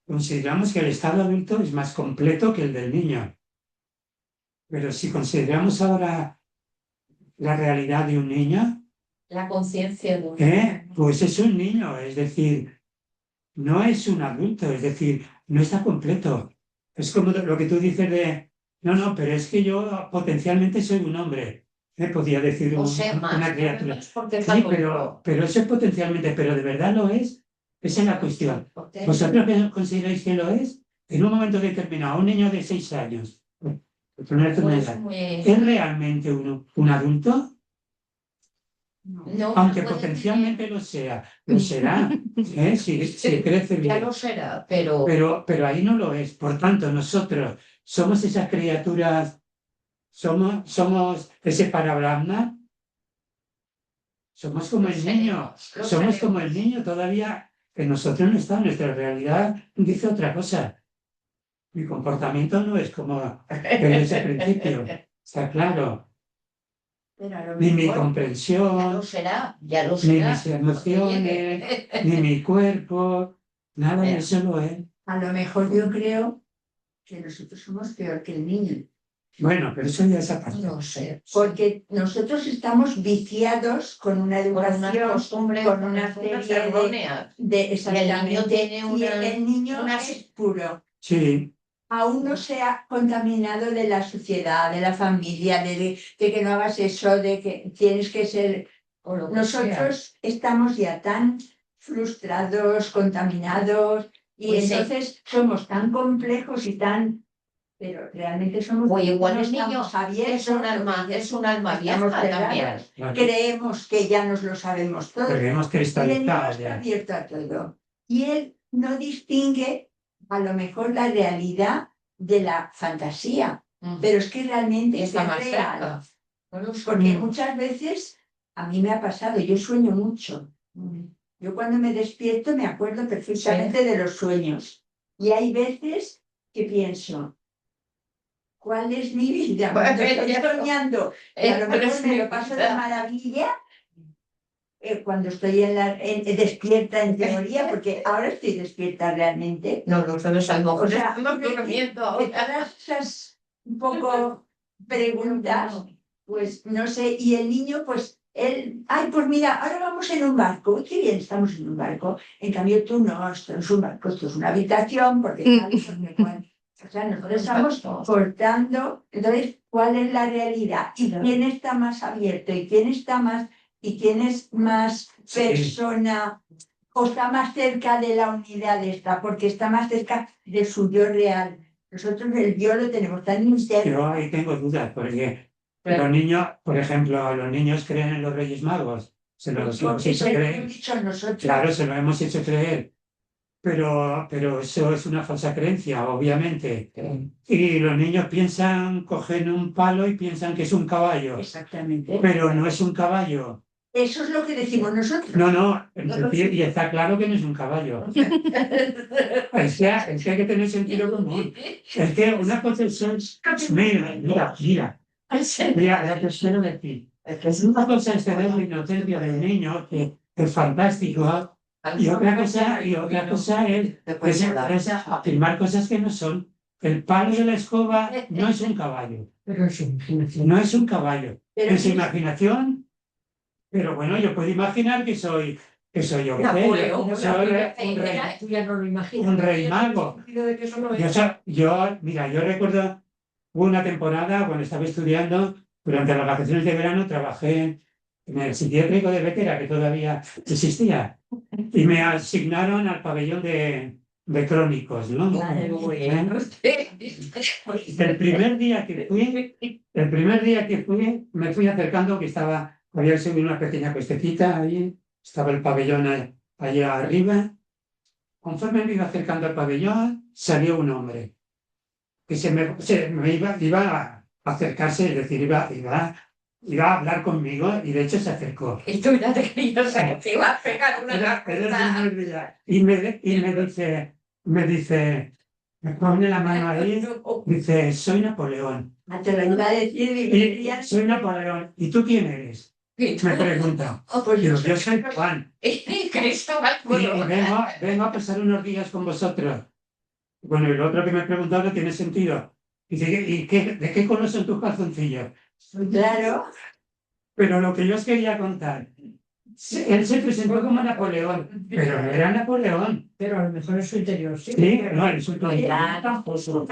Consideramos que el estado adulto es más completo que el del niño. Pero si consideramos ahora la realidad de un niño, La conciencia de un pues es un niño, es decir, no es un adulto, es decir, no está completo. Es como lo que tú dices de, no, pero es que yo potencialmente soy un hombre, podría decir O sea, más. una criatura. Es porque es Sí, adulto. pero eso es potencialmente, pero de verdad lo es. Esa es la cuestión. Porque- ¿Vosotros consideráis que lo es? En un momento determinado, un niño de 6 años, por ponerte una Pues edad, muy- ¿es realmente un adulto? No, Aunque puede potencialmente lo sea, lo será, si crece tener- ya bien. lo será, pero Pero ahí no lo es. Por tanto, nosotros somos esas criaturas, somos ese parablasma, somos como el niño, lo somos seremos. como el niño todavía, que nosotros no está, nuestra realidad dice otra cosa. Mi comportamiento no es como el de ese principio, está claro. Pero a lo ni mi mejor, Ya comprensión, lo será, ya lo ni será. mis emociones, ni mi cuerpo, nada de eso lo es. a lo mejor yo creo que nosotros somos peor que el niño. Bueno, pero eso ya es aparte. No sé. Porque nosotros estamos viciados con una Con unas educación, costumbres, con con una unas cosas serie erróneas. exactamente. tiene Y una- el niño unas- es puro. Sí, Aún no se ha contaminado de la sociedad, de la familia, de que no hagas eso, de que tienes que ser. o lo que sea. Nosotros estamos ya tan frustrados, contaminados, y Pues sí. entonces somos tan complejos y tan. Pero realmente somos. O igual no el niño estamos abiertos, es un alma estamos vieja también. cerrados. claro. Creemos que ya nos lo sabemos todo. Creemos Y el niño cristalizado está ya. abierto a todo. Y él no distingue a lo mejor la realidad de la fantasía, pero es que realmente Está es más real. cerca. Bueno, Porque muchas veces a mí me ha pasado, yo sueño mucho. Yo cuando me despierto me acuerdo perfectamente de los sueños. Y hay veces que pienso, ¿cuál es mi vida? Cuando estoy soñando, y a lo ¿cuál mejor es me mi lo paso de vida? maravilla. Cuando estoy despierta en teoría, porque ahora estoy despierta realmente. No lo sabes, a lo mejor O sea, estamos durmiendo de ahora. todas esas un poco preguntas, pues no sé, y el niño, pues él, ay, pues mira, ahora vamos en un barco, uy, qué bien, estamos en un barco. En cambio tú no, esto no es un barco, esto es una habitación, porque tal, porque cual. O sea, nosotros estamos cortando, entonces, ¿cuál es la realidad? ¿Y quién está más abierto? ¿Y quién está más, y quién es más Sí. persona? O está más cerca de la unidad esta, porque está más cerca de su yo real. Nosotros el yo lo tenemos tan interno. Yo ahí tengo dudas, porque Claro. los niños, por ejemplo, los niños creen en los Reyes Magos. Se los hemos Porque hecho se lo creer. hemos dicho nosotros. Claro, se lo hemos hecho creer. Pero eso es una falsa creencia, obviamente. Y los niños piensan, cogen un palo y piensan que es un caballo. Exactamente. Pero no es un caballo. Eso es lo que decimos nosotros. No, y está claro que no es un caballo. Es que hay que tener sentido común. Es que una cosa es. Mira, ya te quiero decir. Es una cosa es tener la inocencia del niño, que es fantástico, y otra cosa es afirmar cosas que no son. El palo de la escoba no es un caballo. Pero es imaginación. No es un caballo. Pero Es imaginación. Pero bueno, yo puedo imaginar que soy yo, que Napoleón, soy tú ya no lo imaginas. un rey mago. De que eso no es. Mira, yo recuerdo una temporada cuando estaba estudiando, durante las vacaciones de verano, trabajé en el psiquiátrico de Bétera, que todavía existía, y me asignaron al pabellón de crónicos, ¿no? El primer día que fui, me fui acercando, que había subido una pequeña cuestecita ahí, estaba el pabellón allá arriba. Conforme me iba acercando al pabellón, salió un hombre que me iba a acercarse, es decir, iba a hablar conmigo, y de hecho se acercó. Y tú ya te querías que te iba a pegar una Era el garrotada. primer día. Y me dice, me pone la mano ahí, dice, soy Napoleón. Te lo iba a decir, Y soy Napoleón. ¿Y tú quién eres? Me pregunta. pues Digo, yo soy Juan. Cristóbal Y Colón. vengo a pasar unos días con vosotros. Bueno, y lo otro que me he preguntado no tiene sentido. Dice, ¿de qué color son tus calzoncillos? claro. Pero lo que yo os quería contar, él se presentó como Napoleón, pero no era Napoleón. Pero a lo mejor en su interior sí. Sí, no, en su Ya, tampoco.